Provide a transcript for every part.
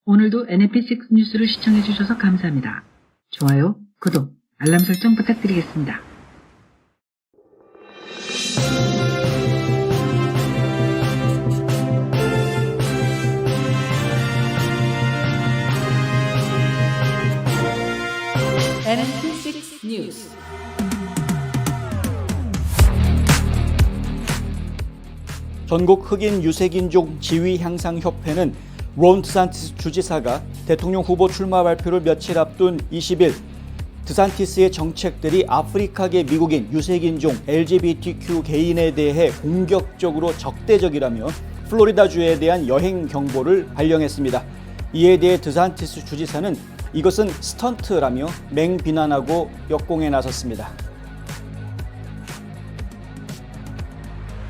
오늘도 NMP6 뉴스를 시청해 주셔서 감사합니다. 좋아요, 구독, 알람 설정 부탁드리겠습니다. NMP6 뉴스. 전국 흑인 유색인종 지위 향상 협회는 론 드산티스 주지사가 대통령 후보 출마 발표를 며칠 앞둔 20일 드산티스의 정책들이 아프리카계 미국인 유색인종 LGBTQ 개인에 대해 공격적으로 적대적이라며 플로리다주에 대한 여행 경보를 발령했습니다. 이에 대해 드산티스 주지사는 이것은 스턴트라며 맹비난하고 역공에 나섰습니다.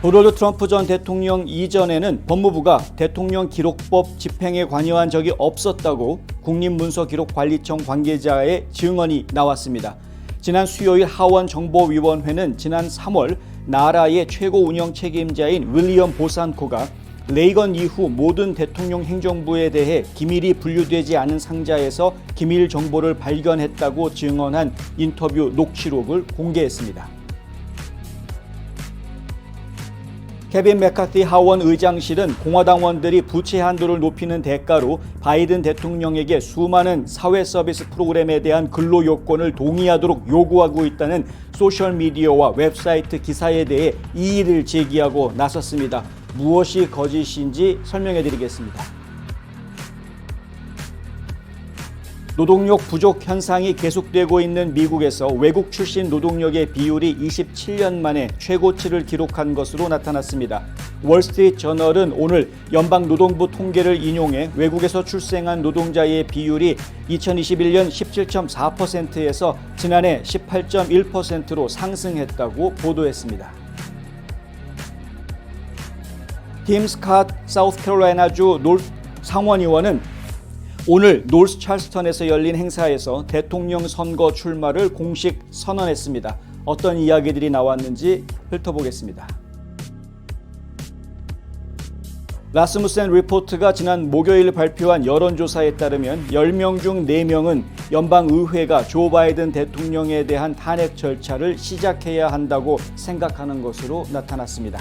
도널드 트럼프 전 대통령 이전에는 법무부가 대통령 기록법 집행에 관여한 적이 없었다고 국립문서기록관리청 관계자의 증언이 나왔습니다. 지난 수요일 하원정보위원회는 지난 3월 나라의 최고 운영 책임자인 윌리엄 보산코가 레이건 이후 모든 대통령 행정부에 대해 기밀이 분류되지 않은 상자에서 기밀 정보를 발견했다고 증언한 인터뷰 녹취록을 공개했습니다. 케빈 맥카티 하원 의장실은 공화당원들이 부채 한도를 높이는 대가로 바이든 대통령에게 수많은 사회 서비스 프로그램에 대한 근로 요건을 동의하도록 요구하고 있다는 소셜미디어와 웹사이트 기사에 대해 이의를 제기하고 나섰습니다. 무엇이 거짓인지 설명해 드리겠습니다. 노동력 부족 현상이 계속되고 있는 미국에서 외국 출신 노동력의 비율이 27년 만에 최고치를 기록한 것으로 나타났습니다. 월스트리트 저널은 오늘 연방노동부 통계를 인용해 외국에서 출생한 노동자의 비율이 2021년 17.4%에서 지난해 18.1%로 상승했다고 보도했습니다. 팀 스캇 사우스캐롤라이나주 상원의원은 오늘 노스 찰스턴에서 열린 행사에서 대통령 선거 출마를 공식 선언했습니다. 어떤 이야기들이 나왔는지 훑어보겠습니다. 라스무센 리포트가 지난 목요일 발표한 여론조사에 따르면 10명 중 4명은 연방의회가 조 바이든 대통령에 대한 탄핵 절차를 시작해야 한다고 생각하는 것으로 나타났습니다.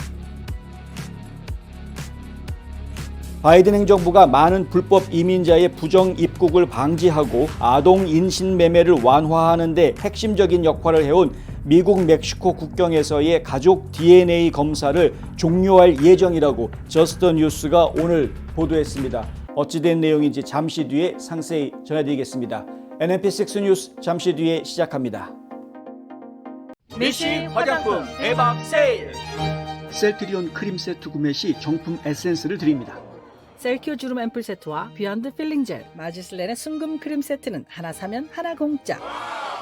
바이든 행정부가 많은 불법 이민자의 부정 입국을 방지하고 아동 인신매매를 완화하는 데 핵심적인 역할을 해온 미국 멕시코 국경에서의 가족 DNA 검사를 종료할 예정이라고 저스트뉴스가 오늘 보도했습니다. 어찌된 내용인지 잠시 뒤에 상세히 전해드리겠습니다. NMP6 뉴스 잠시 뒤에 시작합니다. 미신 화장품 대박 세일! 셀트리온 크림 세트 구매 시 정품 에센스를 드립니다. 셀큐 주름 앰플 세트와 비욘드 필링 젤, 마지슬렌의 순금 크림 세트는 하나 사면 하나 공짜.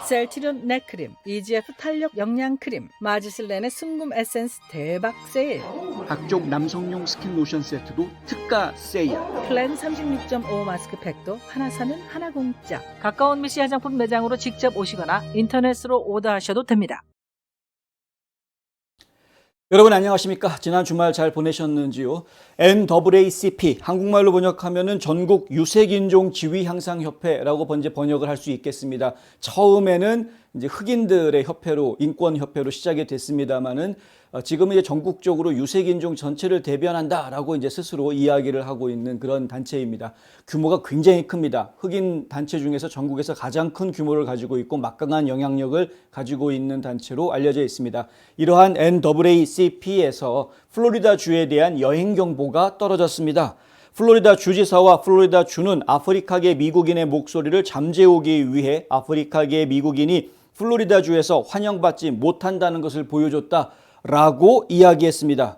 셀트리온 넥크림, EGF 탄력 영양 크림, 마지슬렌의 순금 에센스 대박 세일. 각종 남성용 스킨 로션 세트도 특가 세일. 플랜 36.5 마스크팩도 하나 사면 하나 공짜. 가까운 미시 화장품 매장으로 직접 오시거나 인터넷으로 오더하셔도 됩니다. 여러분 안녕하십니까? 지난 주말 잘 보내셨는지요? NAACP, 한국말로 번역하면은 전국 유색인종 지위 향상 협회라고 번역을 할 수 있겠습니다. 처음에는 이제 흑인들의 협회로, 인권 협회로 시작이 됐습니다만은 지금은 이제 전국적으로 유색인종 전체를 대변한다라고 이제 스스로 이야기를 하고 있는 그런 단체입니다. 규모가 굉장히 큽니다. 흑인 단체 중에서 전국에서 가장 큰 규모를 가지고 있고 막강한 영향력을 가지고 있는 단체로 알려져 있습니다. 이러한 NAACP에서 플로리다 주에 대한 여행 경보가 떨어졌습니다. 플로리다 주지사와 플로리다 주는 아프리카계 미국인의 목소리를 잠재우기 위해 아프리카계 미국인이 플로리다 주에서 환영받지 못한다는 것을 보여줬다라고 이야기했습니다.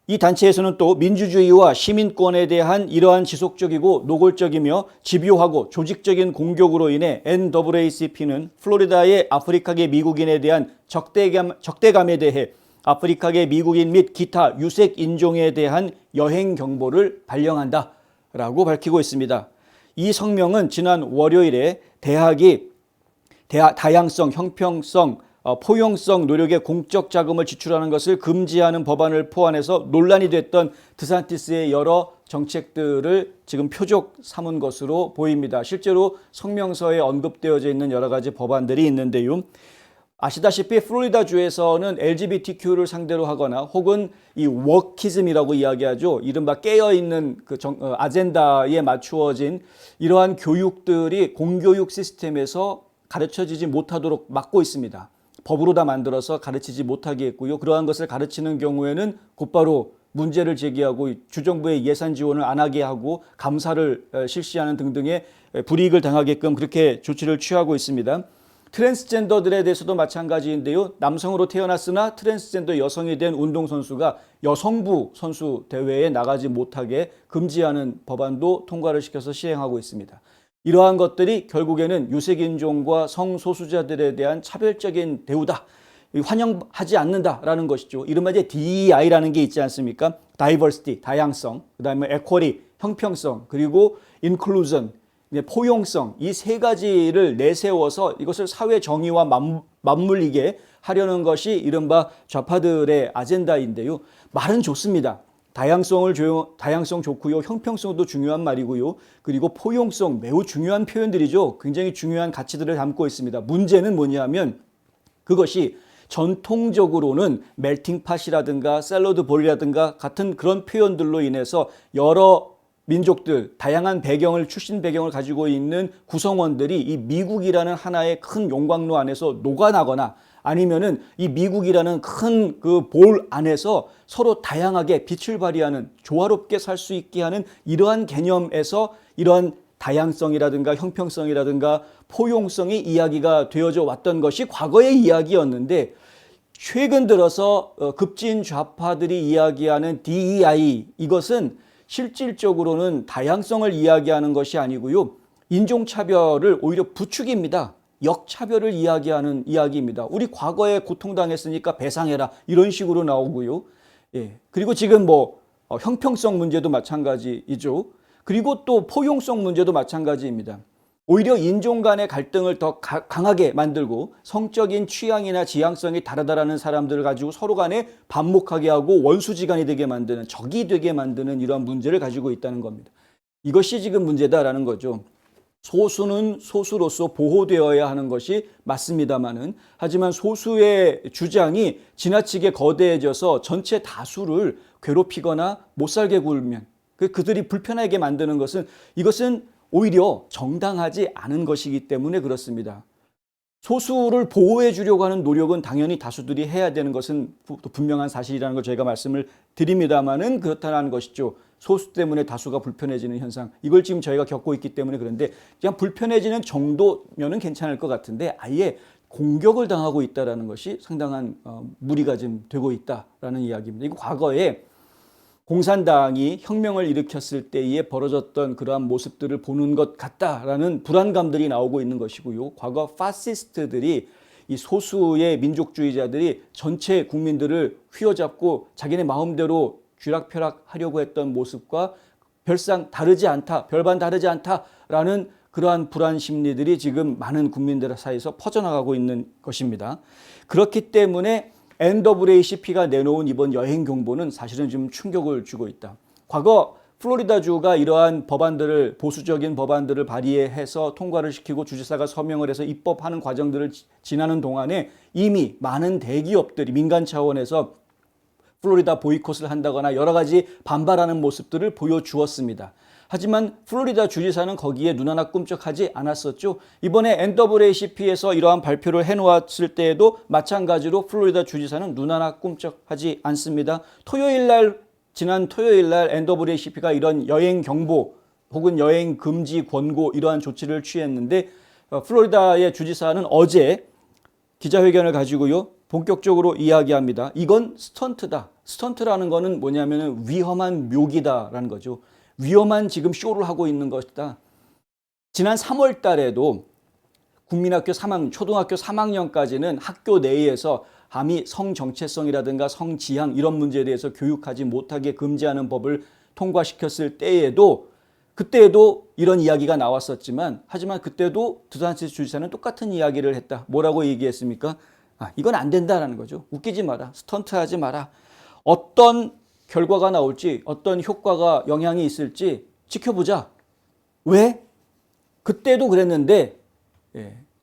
이 단체에서는 또 민주주의와 시민권에 대한 이러한 지속적이고 노골적이며 집요하고 조직적인 공격으로 인해 NAACP는 플로리다의 아프리카계 미국인에 대한 적대감에 대해 아프리카계 미국인 및 기타 유색 인종에 대한 여행 경보를 발령한다라고 밝히고 있습니다. 이 성명은 지난 월요일에 대학이 다양성, 형평성, 포용성 노력에 공적 자금을 지출하는 것을 금지하는 법안을 포함해서 논란이 됐던 드산티스의 여러 정책들을 지금 표적 삼은 것으로 보입니다. 실제로 성명서에 언급되어져 있는 여러 가지 법안들이 있는데요. 아시다시피 플로리다주에서는 LGBTQ를 상대로 하거나 혹은 이 워키즘이라고 이야기하죠. 이른바 깨어있는 그 아젠다에 맞추어진 이러한 교육들이 공교육 시스템에서 가르쳐지지 못하도록 막고 있습니다. 법으로 다 만들어서 가르치지 못하게 했고요. 그러한 것을 가르치는 경우에는 곧바로 문제를 제기하고 주정부의 예산 지원을 안 하게 하고 감사를 실시하는 등등의 불이익을 당하게끔 그렇게 조치를 취하고 있습니다. 트랜스젠더들에 대해서도 마찬가지인데요. 남성으로 태어났으나 트랜스젠더 여성이 된 운동선수가 여성부 선수 대회에 나가지 못하게 금지하는 법안도 통과를 시켜서 시행하고 있습니다. 이러한 것들이 결국에는 유색인종과 성소수자들에 대한 차별적인 대우다. 환영하지 않는다라는 것이죠. 이른바 이제 DEI라는 게 있지 않습니까? Diversity, 다양성, 그다음에 Equity, 형평성, 그리고 Inclusion, 포용성, 이 세 가지를 내세워서 이것을 사회 정의와 맞물리게 하려는 것이 이른바 좌파들의 아젠다인데요. 말은 좋습니다. 다양성 좋고요. 형평성도 중요한 말이고요. 그리고 포용성 매우 중요한 표현들이죠. 굉장히 중요한 가치들을 담고 있습니다. 문제는 뭐냐면 그것이 전통적으로는 멜팅팟이라든가 샐러드 볼이라든가 같은 그런 표현들로 인해서 여러 민족들, 다양한 배경을, 출신 배경을 가지고 있는 구성원들이 이 미국이라는 하나의 큰 용광로 안에서 녹아나거나 아니면은 이 미국이라는 큰 그 볼 안에서 서로 다양하게 빛을 발휘하는, 조화롭게 살 수 있게 하는 이러한 개념에서 이러한 다양성이라든가 형평성이라든가 포용성이 이야기가 되어져 왔던 것이 과거의 이야기였는데, 최근 들어서 급진 좌파들이 이야기하는 DEI, 이것은 실질적으로는 다양성을 이야기하는 것이 아니고요, 인종차별을 오히려 부추깁니다. 역차별을 이야기하는 이야기입니다. 우리 과거에 고통당했으니까 배상해라, 이런 식으로 나오고요. 예. 그리고 지금 형평성 문제도 마찬가지이죠. 그리고 또 포용성 문제도 마찬가지입니다. 오히려 인종 간의 갈등을 더 강하게 만들고 성적인 취향이나 지향성이 다르다라는 사람들을 가지고 서로 간에 반목하게 하고 원수지간이 되게 만드는, 적이 되게 만드는 이러한 문제를 가지고 있다는 겁니다. 이것이 지금 문제다라는 거죠. 소수는 소수로서 보호되어야 하는 것이 맞습니다만은, 하지만 소수의 주장이 지나치게 거대해져서 전체 다수를 괴롭히거나 못살게 굴면, 그들이 불편하게 만드는 것은, 이것은 오히려 정당하지 않은 것이기 때문에 그렇습니다. 소수를 보호해 주려고 하는 노력은 당연히 다수들이 해야 되는 것은 분명한 사실이라는 걸 저희가 말씀을 드립니다만은, 그렇다는 것이죠. 소수 때문에 다수가 불편해지는 현상, 이걸 지금 저희가 겪고 있기 때문에 그런데, 그냥 불편해지는 정도면은 괜찮을 것 같은데 아예 공격을 당하고 있다는 것이 상당한 무리가 지금 되고 있다라는 이야기입니다. 이거 과거에 공산당이 혁명을 일으켰을 때에 벌어졌던 그러한 모습들을 보는 것 같다라는 불안감들이 나오고 있는 것이고요. 과거 파시스트들이, 이 소수의 민족주의자들이 전체 국민들을 휘어잡고 자기네 마음대로 쥐락펴락 하려고 했던 모습과 별반 다르지 않다라는 그러한 불안 심리들이 지금 많은 국민들 사이에서 퍼져나가고 있는 것입니다. 그렇기 때문에 NAACP가 내놓은 이번 여행 경보는 사실은 좀 충격을 주고 있다. 과거 플로리다주가 이러한 법안들을, 보수적인 법안들을 발의해서 통과를 시키고 주지사가 서명을 해서 입법하는 과정들을 지나는 동안에 이미 많은 대기업들이 민간 차원에서 플로리다 보이콧을 한다거나 여러 가지 반발하는 모습들을 보여주었습니다. 하지만 플로리다 주지사는 거기에 눈 하나 꿈쩍하지 않았었죠. 이번에 NAACP에서 이러한 발표를 해놓았을 때에도 마찬가지로 플로리다 주지사는 눈 하나 꿈쩍하지 않습니다. 지난 토요일 날 NAACP가 이런 여행 경보 혹은 여행 금지 권고, 이러한 조치를 취했는데, 플로리다의 주지사는 어제 기자회견을 가지고요, 본격적으로 이야기합니다. 이건 스턴트다. 스턴트라는 거는 뭐냐면 위험한 묘기다라는 거죠. 위험한 지금 쇼를 하고 있는 것이다. 지난 3월 달에도 국민학교 3학년, 초등학교 3학년까지는 학교 내에서 감히 성정체성이라든가 성지향 이런 문제에 대해서 교육하지 못하게 금지하는 법을 통과시켰을 때에도, 그때에도 이런 이야기가 나왔었지만, 하지만 그때도 드산티스 주지사는 똑같은 이야기를 했다. 뭐라고 얘기했습니까? 이건 안 된다라는 거죠. 웃기지 마라. 스턴트하지 마라. 어떤 결과가 나올지, 어떤 효과가 영향이 있을지 지켜보자. 왜? 그때도 그랬는데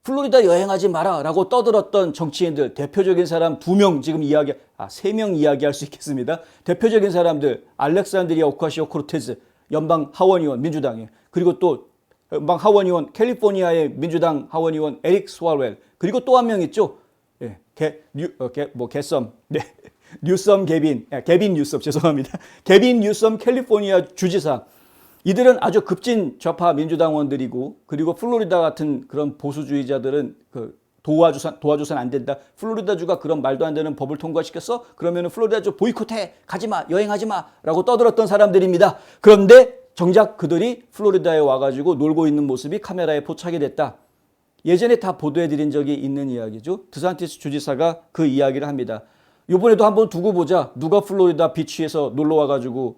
플로리다 여행하지 마라 라고 떠들었던 정치인들, 대표적인 사람 2명 지금 3명 이야기할 수 있겠습니다. 대표적인 사람들, 알렉산드리아 오카시오코르테즈 연방 하원의원 민주당에, 그리고 또 연방 하원의원 캘리포니아의 민주당 하원의원 에릭 스왈웰, 그리고 또 한 명 있죠. 뉴섬 개빈 뉴섬 죄송합니다. 개빈 뉴섬 캘리포니아 주지사. 이들은 아주 급진 좌파 민주당원들이고, 그리고 플로리다 같은 그런 보수주의자들은 도와줘선 안 된다. 플로리다주가 그런 말도 안 되는 법을 통과시켰어? 그러면 플로리다주 보이콧해. 가지 마. 여행하지 마. 라고 떠들었던 사람들입니다. 그런데 정작 그들이 플로리다에 와가지고 놀고 있는 모습이 카메라에 포착이 됐다. 예전에 다 보도해드린 적이 있는 이야기죠. 드산티스 주지사가 그 이야기를 합니다. 이번에도 한번 두고 보자. 누가 플로리다 비치에서 놀러 와가지고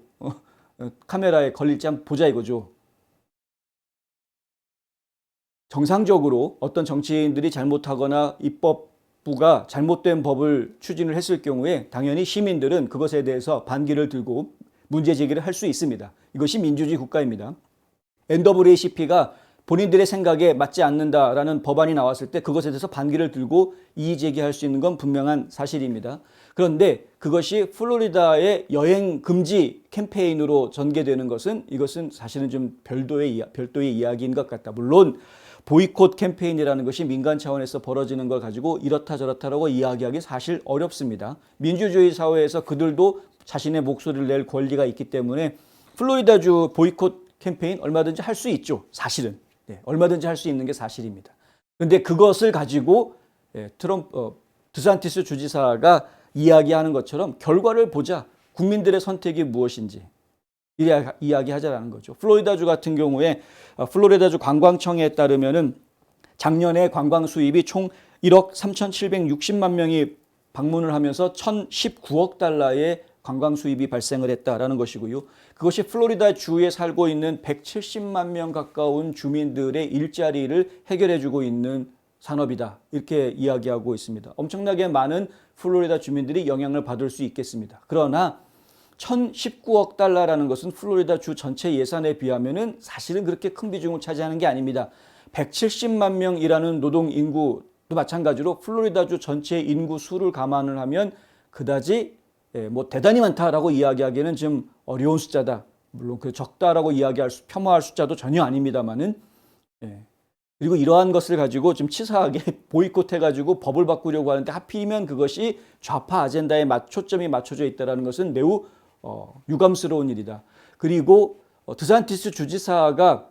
카메라에 걸릴지 한번 보자 이거죠. 정상적으로 어떤 정치인들이 잘못하거나 입법부가 잘못된 법을 추진을 했을 경우에 당연히 시민들은 그것에 대해서 반기를 들고 문제 제기를 할 수 있습니다. 이것이 민주주의 국가입니다. NAACP가 본인들의 생각에 맞지 않는다라는 법안이 나왔을 때 그것에 대해서 반기를 들고 이의 제기할 수 있는 건 분명한 사실입니다. 그런데 그것이 플로리다의 여행 금지 캠페인으로 전개되는 것은 이것은 사실은 좀 별도의 이야기인 것 같다. 물론 보이콧 캠페인이라는 것이 민간 차원에서 벌어지는 걸 가지고 이렇다 저렇다라고 이야기하기 사실 어렵습니다. 민주주의 사회에서 그들도 자신의 목소리를 낼 권리가 있기 때문에 플로리다주 보이콧 캠페인 얼마든지 할 수 있죠. 사실은. 얼마든지 할 수 있는 게 사실입니다. 그런데 그것을 가지고 드산티스 주지사가 이야기하는 것처럼 결과를 보자. 국민들의 선택이 무엇인지 이야기하자라는 거죠. 플로리다주 같은 경우에 플로리다주 관광청에 따르면은 작년에 관광 수입이 총 1억 3,760만 명이 방문을 하면서 1,019억 달러의 관광 수입이 발생을 했다라는 것이고요. 그것이 플로리다 주에 살고 있는 170만 명 가까운 주민들의 일자리를 해결해주고 있는 산업이다. 이렇게 이야기하고 있습니다. 엄청나게 많은 플로리다 주민들이 영향을 받을 수 있겠습니다. 그러나 1,019억 달러라는 것은 플로리다 주 전체 예산에 비하면은 사실은 그렇게 큰 비중을 차지하는 게 아닙니다. 170만 명이라는 노동 인구도 마찬가지로 플로리다 주 전체 인구 수를 감안을 하면 그다지 대단히 많다라고 이야기하기에는 좀 어려운 숫자다. 물론 그 적다라고 폄하할 숫자도 전혀 아닙니다만은. 그리고 이러한 것을 가지고 좀 치사하게 보이콧해가지고 법을 바꾸려고 하는데 하필이면 그것이 좌파 아젠다에 초점이 맞춰져 있다는 것은 매우 유감스러운 일이다. 그리고 드산티스 주지사가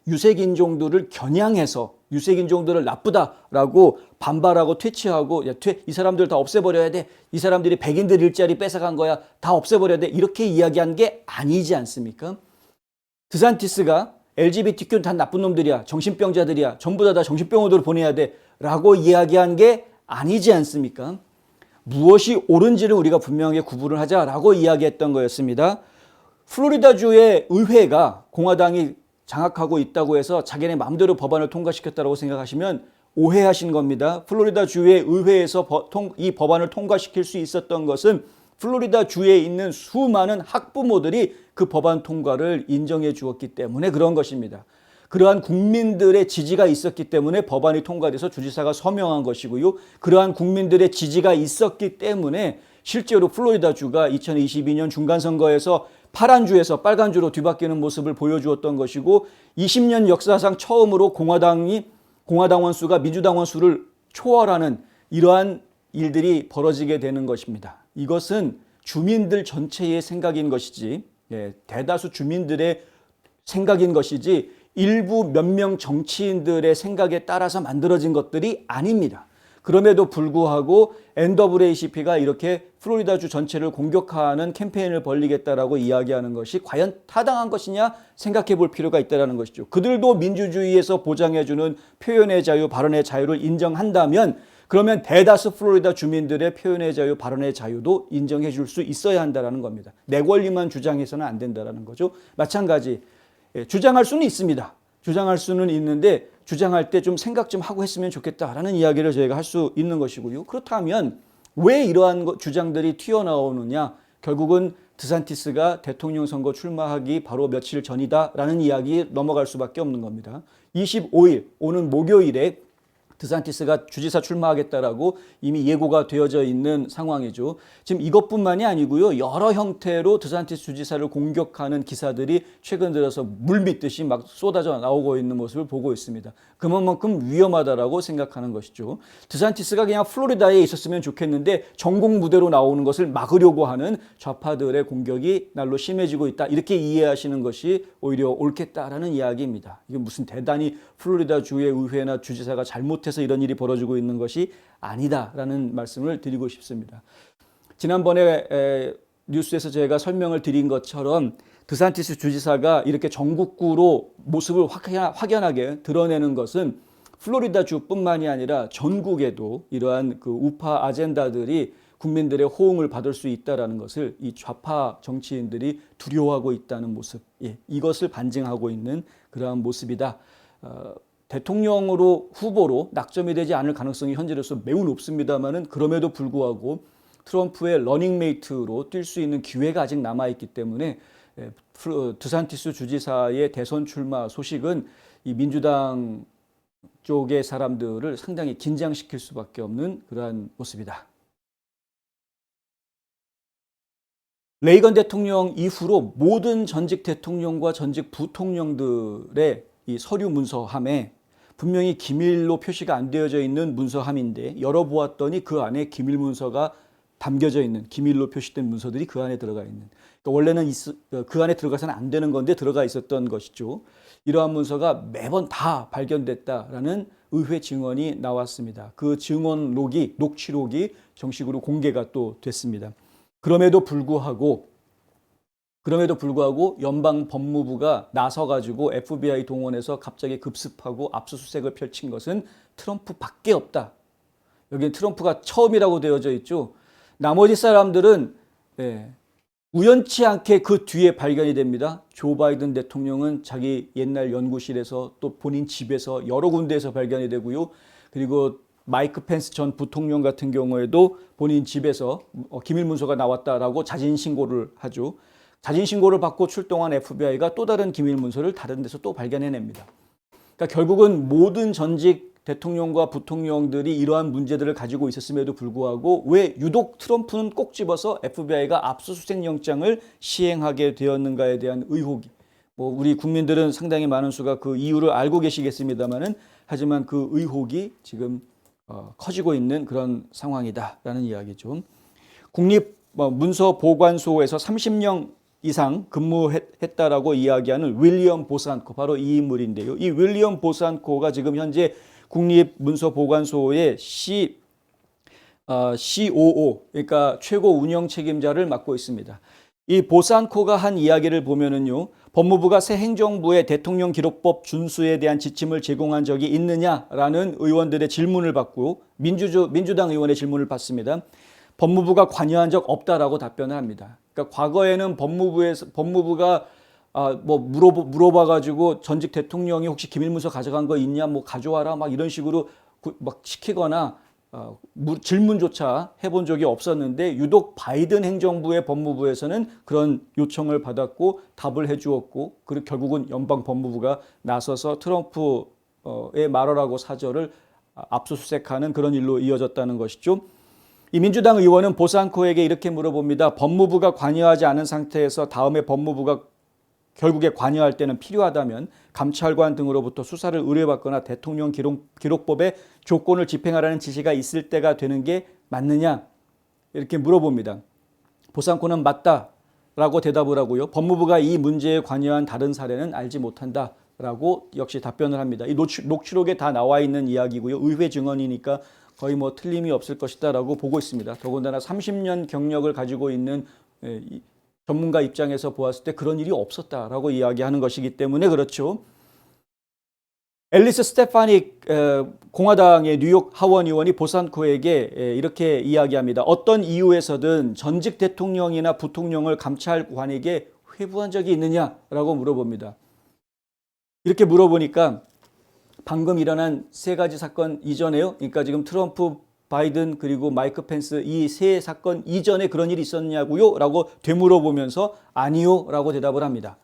유색인종들을 겨냥해서 유색인종들을 나쁘다라고 반발하고 퇴치하고 이 사람들 다 없애버려야 돼. 이 사람들이 백인들 일자리 뺏어간 거야. 다 없애버려야 돼. 이렇게 이야기한 게 아니지 않습니까? 드산티스가 LGBTQ는 다 나쁜 놈들이야. 정신병자들이야. 전부 다 정신병원으로 보내야 돼. 라고 이야기한 게 아니지 않습니까? 무엇이 옳은지를 우리가 분명하게 구분을 하자라고 이야기했던 거였습니다. 플로리다주의 의회가 공화당이 장악하고 있다고 해서 자기네 마음대로 법안을 통과시켰다고 생각하시면 오해하신 겁니다. 플로리다 주의 의회에서 이 법안을 통과시킬 수 있었던 것은 플로리다 주에 있는 수많은 학부모들이 그 법안 통과를 인정해 주었기 때문에 그런 것입니다. 그러한 국민들의 지지가 있었기 때문에 법안이 통과돼서 주지사가 서명한 것이고요. 그러한 국민들의 지지가 있었기 때문에 실제로 플로리다 주가 2022년 중간선거에서 파란 주에서 빨간 주로 뒤바뀌는 모습을 보여주었던 것이고 20년 역사상 처음으로 공화당원 수가 민주당원 수를 초월하는 이러한 일들이 벌어지게 되는 것입니다. 이것은 주민들 전체의 생각인 것이지 대다수 주민들의 생각인 것이지 일부 몇 명 정치인들의 생각에 따라서 만들어진 것들이 아닙니다. 그럼에도 불구하고 NAACP가 이렇게 플로리다주 전체를 공격하는 캠페인을 벌이겠다라고 이야기하는 것이 과연 타당한 것이냐 생각해 볼 필요가 있다는 것이죠. 그들도 민주주의에서 보장해주는 표현의 자유, 발언의 자유를 인정한다면 그러면 대다수 플로리다 주민들의 표현의 자유, 발언의 자유도 인정해 줄 수 있어야 한다는 겁니다. 내 권리만 주장해서는 안 된다는 거죠. 마찬가지 주장할 수는 있습니다. 주장할 수는 있는데 주장할 때 좀 생각 좀 하고 했으면 좋겠다라는 이야기를 저희가 할 수 있는 것이고요. 그렇다면 왜 이러한 주장들이 튀어나오느냐? 결국은 드산티스가 대통령 선거 출마하기 바로 며칠 전이다라는 이야기에 넘어갈 수밖에 없는 겁니다. 25일 오는 목요일에 드산티스가 주지사 출마하겠다라고 이미 예고가 되어져 있는 상황이죠. 지금 이것뿐만이 아니고요. 여러 형태로 드산티스 주지사를 공격하는 기사들이 최근 들어서 물밀듯이 막 쏟아져 나오고 있는 모습을 보고 있습니다. 그만큼 위험하다라고 생각하는 것이죠. 드산티스가 그냥 플로리다에 있었으면 좋겠는데 전국 무대로 나오는 것을 막으려고 하는 좌파들의 공격이 날로 심해지고 있다. 이렇게 이해하시는 것이 오히려 옳겠다라는 이야기입니다. 이게 무슨 대단히 플로리다 주의 의회나 주지사가 잘못해서 이런 일이 벌어지고 있는 것이 아니다라는 말씀을 드리고 싶습니다. 지난번에 뉴스에서 제가 설명을 드린 것처럼 드산티스 주지사가 이렇게 전국구로 모습을 확연하게 드러내는 것은 플로리다 주뿐만이 아니라 전국에도 이러한 그 우파 아젠다들이 국민들의 호응을 받을 수 있다는 것을 이 좌파 정치인들이 두려워하고 있다는 모습, 이것을 반증하고 있는 그러한 모습이다. 대통령으로 후보로 낙점이 되지 않을 가능성이 현재로서 매우 높습니다만은 그럼에도 불구하고 트럼프의 러닝메이트로 뛸 수 있는 기회가 아직 남아있기 때문에 드산티스 주지사의 대선 출마 소식은 이 민주당 쪽의 사람들을 상당히 긴장시킬 수밖에 없는 그러한 모습이다. 레이건 대통령 이후로 모든 전직 대통령과 전직 부통령들의 이 서류 문서함에 분명히 기밀로 표시가 안 되어져 있는 문서함인데 열어보았더니 그 안에 기밀 문서가 담겨져 있는, 기밀로 표시된 문서들이 그 안에 들어가 있는, 그러니까 원래는 그 안에 들어가서는 안 되는 건데 들어가 있었던 것이죠. 이러한 문서가 매번 다 발견됐다라는 의회 증언이 나왔습니다. 그 증언록이, 녹취록이 정식으로 공개가 또 됐습니다. 그럼에도 불구하고 연방 법무부가 나서가지고 FBI 동원해서 갑자기 급습하고 압수수색을 펼친 것은 트럼프밖에 없다. 여기는 트럼프가 처음이라고 되어져 있죠. 나머지 사람들은 우연치 않게 그 뒤에 발견이 됩니다. 조 바이든 대통령은 자기 옛날 연구실에서 또 본인 집에서 여러 군데에서 발견이 되고요. 그리고 마이크 펜스 전 부통령 같은 경우에도 본인 집에서 기밀 문서가 나왔다라고 자진 신고를 하죠. 자진 신고를 받고 출동한 FBI가 또 다른 기밀 문서를 다른 데서 또 발견해냅니다. 그러니까 결국은 모든 전직 대통령과 부통령들이 이러한 문제들을 가지고 있었음에도 불구하고 왜 유독 트럼프는 꼭 집어서 FBI가 압수수색 영장을 시행하게 되었는가에 대한 의혹이, 우리 국민들은 상당히 많은 수가 그 이유를 알고 계시겠습니다만은 하지만 그 의혹이 지금 커지고 있는 그런 상황이다라는 이야기죠. 국립문서보관소에서 30년 이상 근무했다라고 이야기하는 윌리엄 보산코, 바로 이 인물인데요. 이 윌리엄 보산코가 지금 현재 국립문서보관소의 COO, 그러니까 최고 운영 책임자를 맡고 있습니다. 이 보산코가 한 이야기를 보면은요, 법무부가 새 행정부에 대통령 기록법 준수에 대한 지침을 제공한 적이 있느냐라는 의원들의 질문을 받고 민주당 의원의 질문을 받습니다. 법무부가 관여한 적 없다라고 답변을 합니다. 그러니까 과거에는 법무부가 물어봐가지고 전직 대통령이 혹시 기밀문서 가져간 거 있냐, 가져와라, 이런 식으로 시키거나 질문조차 해본 적이 없었는데 유독 바이든 행정부의 법무부에서는 그런 요청을 받았고 답을 해주었고, 그리고 결국은 연방 법무부가 나서서 트럼프의 말하라고 사절을 압수수색하는 그런 일로 이어졌다는 것이죠. 이 민주당 의원은 보산코에게 이렇게 물어봅니다. 법무부가 관여하지 않은 상태에서 다음에 법무부가 결국에 관여할 때는 필요하다면 감찰관 등으로부터 수사를 의뢰받거나 대통령 기록법의 조건을 집행하라는 지시가 있을 때가 되는 게 맞느냐, 이렇게 물어봅니다. 보산코는 맞다라고 대답을 하고요. 법무부가 이 문제에 관여한 다른 사례는 알지 못한다라고 역시 답변을 합니다. 이 녹취록에 다 나와 있는 이야기고요. 의회 증언이니까 거의 틀림이 없을 것이다라고 보고 있습니다. 더군다나 30년 경력을 가지고 있는 전문가 입장에서 보았을 때 그런 일이 없었다라고 이야기하는 것이기 때문에 그렇죠. 앨리스 스테파닉 공화당의 뉴욕 하원 의원이 보산코에게 이렇게 이야기합니다. 어떤 이유에서든 전직 대통령이나 부통령을 감찰관에게 회부한 적이 있느냐라고 물어봅니다. 이렇게 물어보니까 방금 일어난 세 가지 사건 이전에요. 그러니까 지금 트럼프, 바이든 그리고 마이크 펜스 이 세 사건 이전에 그런 일이 있었냐고요? 라고 되물어보면서 아니요 라고 대답을 합니다.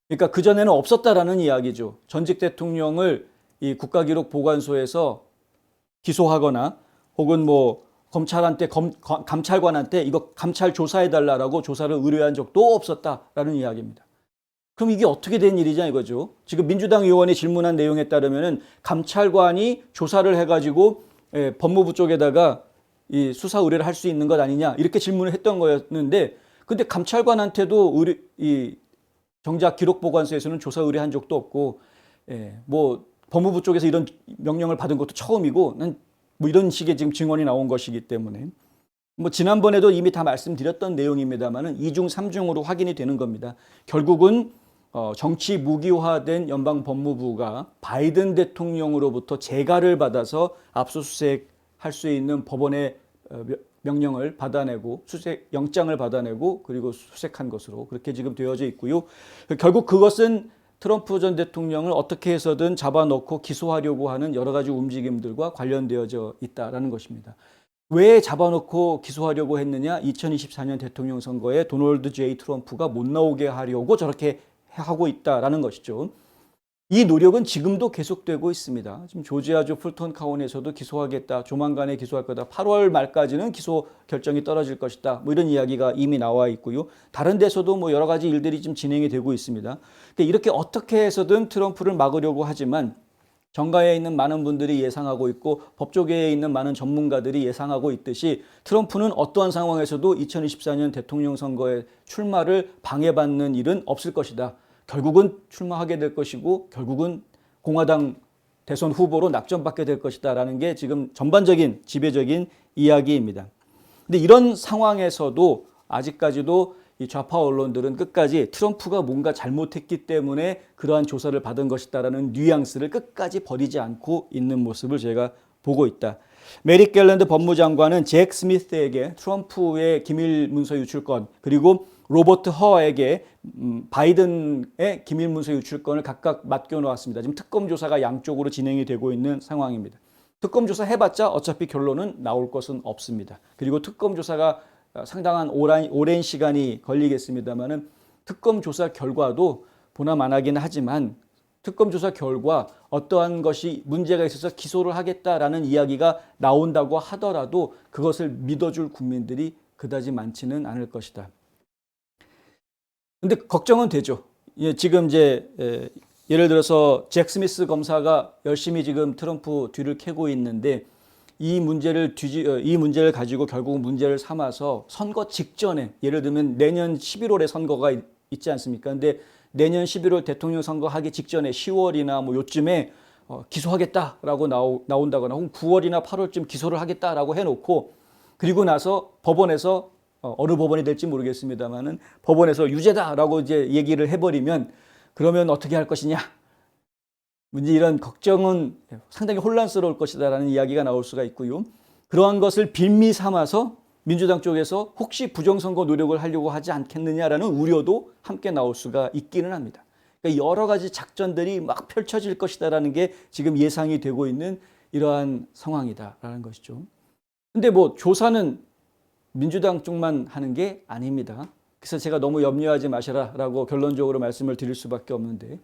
그러니까 그전에는 없었다라는 이야기죠. 전직 대통령을 이 국가기록보관소에서 기소하거나 혹은 뭐 검찰한테 감찰관한테 이거 감찰 조사해달라고 조사를 의뢰한 적도 없었다라는 이야기입니다. 그럼 이게 어떻게 된 일이냐 이거죠. 지금 민주당 의원이 질문한 내용에 따르면은 감찰관이 조사를 해가지고 법무부 쪽에다가 이 수사 의뢰를 할 수 있는 것 아니냐 이렇게 질문을 했던 거였는데, 근데 감찰관한테도 이 정작 기록보관소에서는 조사 의뢰한 적도 없고, 뭐 법무부 쪽에서 이런 명령을 받은 것도 처음이고, 뭐 이런 식의 지금 증언이 나온 것이기 때문에 뭐 지난번에도 이미 다 말씀드렸던 내용입니다만은 2중 3중으로 확인이 되는 겁니다. 결국은 정치 무기화된 연방 법무부가 바이든 대통령으로부터 재가를 받아서 압수수색할 수 있는 법원의 명령을 받아내고 수색 영장을 받아내고 그리고 수색한 것으로 그렇게 지금 되어져 있고요. 결국 그것은 트럼프 전 대통령을 어떻게 해서든 잡아놓고 기소하려고 하는 여러 가지 움직임들과 관련되어져 있다라는 것입니다. 왜 잡아놓고 기소하려고 했느냐? 2024년 대통령 선거에 도널드 J. 트럼프가 못 나오게 하려고 저렇게 하고 있다라는 것이죠. 이 노력은 지금도 계속되고 있습니다. 지금 조지아주 풀턴 카운티에서도 기소하겠다, 조만간에 기소할 거다, 8월 말까지는 기소 결정이 떨어질 것이다, 뭐 이런 이야기가 이미 나와 있고요. 다른 데서도 뭐 여러 가지 일들이 지금 진행이 되고 있습니다. 이렇게 어떻게 해서든 트럼프를 막으려고 하지만 정가에 있는 많은 분들이 예상하고 있고 법조계에 있는 많은 전문가들이 예상하고 있듯이 트럼프는 어떠한 상황에서도 2024년 대통령 선거의 출마를 방해받는 일은 없을 것이다. 결국은 출마하게 될 것이고 결국은 공화당 대선 후보로 낙점받게 될 것이다라는 게 지금 전반적인 지배적인 이야기입니다. 근데 이런 상황에서도 아직까지도 이 좌파 언론들은 끝까지 트럼프가 뭔가 잘못했기 때문에 그러한 조사를 받은 것이다라는 뉘앙스를 끝까지 버리지 않고 있는 모습을 제가 보고 있다. 메릭 갤런드 법무장관은 잭 스미스에게 트럼프의 기밀 문서 유출건 그리고 로버트 허에게 바이든의 기밀 문서 유출건을 각각 맡겨놓았습니다. 지금 특검 조사가 양쪽으로 진행이 되고 있는 상황입니다. 특검 조사 해봤자 어차피 결론은 나올 것은 없습니다. 그리고 특검 조사가 상당한 오랜 시간이 걸리겠습니다만은 특검 조사 결과도 보나마나긴 하지만 특검 조사 결과 어떠한 것이 문제가 있어서 기소를 하겠다라는 이야기가 나온다고 하더라도 그것을 믿어줄 국민들이 그다지 많지는 않을 것이다. 근데 걱정은 되죠. 지금 이제 예를 들어서 잭 스미스 검사가 열심히 지금 트럼프 뒤를 캐고 있는데 이 문제를 가지고 결국 문제를 삼아서 선거 직전에 예를 들면 내년 11월에 선거가 있지 않습니까? 근데 내년 11월 대통령 선거 하기 직전에 10월이나 뭐 요쯤에 기소하겠다라고 나온다거나 혹은 9월이나 8월쯤 기소를 하겠다라고 해놓고 그리고 나서 법원에서 어느 법원이 될지 모르겠습니다만은 법원에서 유죄다라고 이제 얘기를 해버리면 그러면 어떻게 할 것이냐? 문제 이런 걱정은 상당히 혼란스러울 것이다라는 이야기가 나올 수가 있고요. 그러한 것을 빌미 삼아서 민주당 쪽에서 혹시 부정선거 노력을 하려고 하지 않겠느냐라는 우려도 함께 나올 수가 있기는 합니다. 그러니까 여러 가지 작전들이 막 펼쳐질 것이다라는 게 지금 예상이 되고 있는 이러한 상황이다라는 것이죠. 근데 뭐 조사는 민주당 쪽만 하는 게 아닙니다. 그래서 제가 너무 염려하지 마시라라고 결론적으로 말씀을 드릴 수밖에 없는데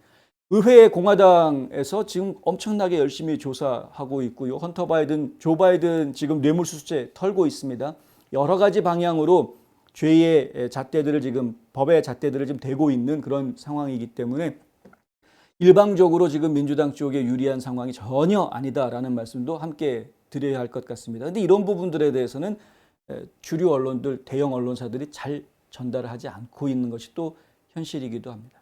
의회 공화당에서 지금 엄청나게 열심히 조사하고 있고요. 헌터 바이든, 조 바이든 지금 뇌물수수죄 털고 있습니다. 여러 가지 방향으로 죄의 잣대들을 지금 법의 잣대들을 지금 대고 있는 그런 상황이기 때문에 일방적으로 지금 민주당 쪽에 유리한 상황이 전혀 아니다라는 말씀도 함께 드려야 할 것 같습니다. 그런데 이런 부분들에 대해서는 주류 언론들, 대형 언론사들이 잘 전달을 하지 않고 있는 것이 또 현실이기도 합니다.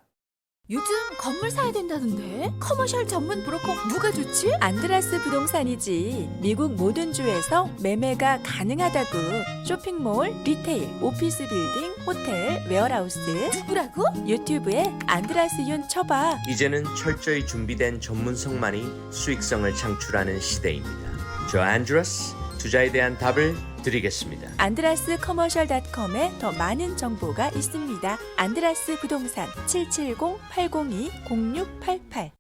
요즘 건물 사야 된다던데? 커머셜 전문 브로커 누가 좋지? 안드라스 부동산이지. 미국 모든 주에서 매매가 가능하다고. 쇼핑몰, 리테일, 오피스 빌딩, 호텔, 웨어하우스. 누구라고? 유튜브에 안드라스 윤 쳐봐. 이제는 철저히 준비된 전문성만이 수익성을 창출하는 시대입니다. 저 안드라스 투자에 대한 답을 드리겠습니다. 안드라스커머셜닷컴에 더 많은 정보가 있습니다. 안드라스 부동산 770-802-0688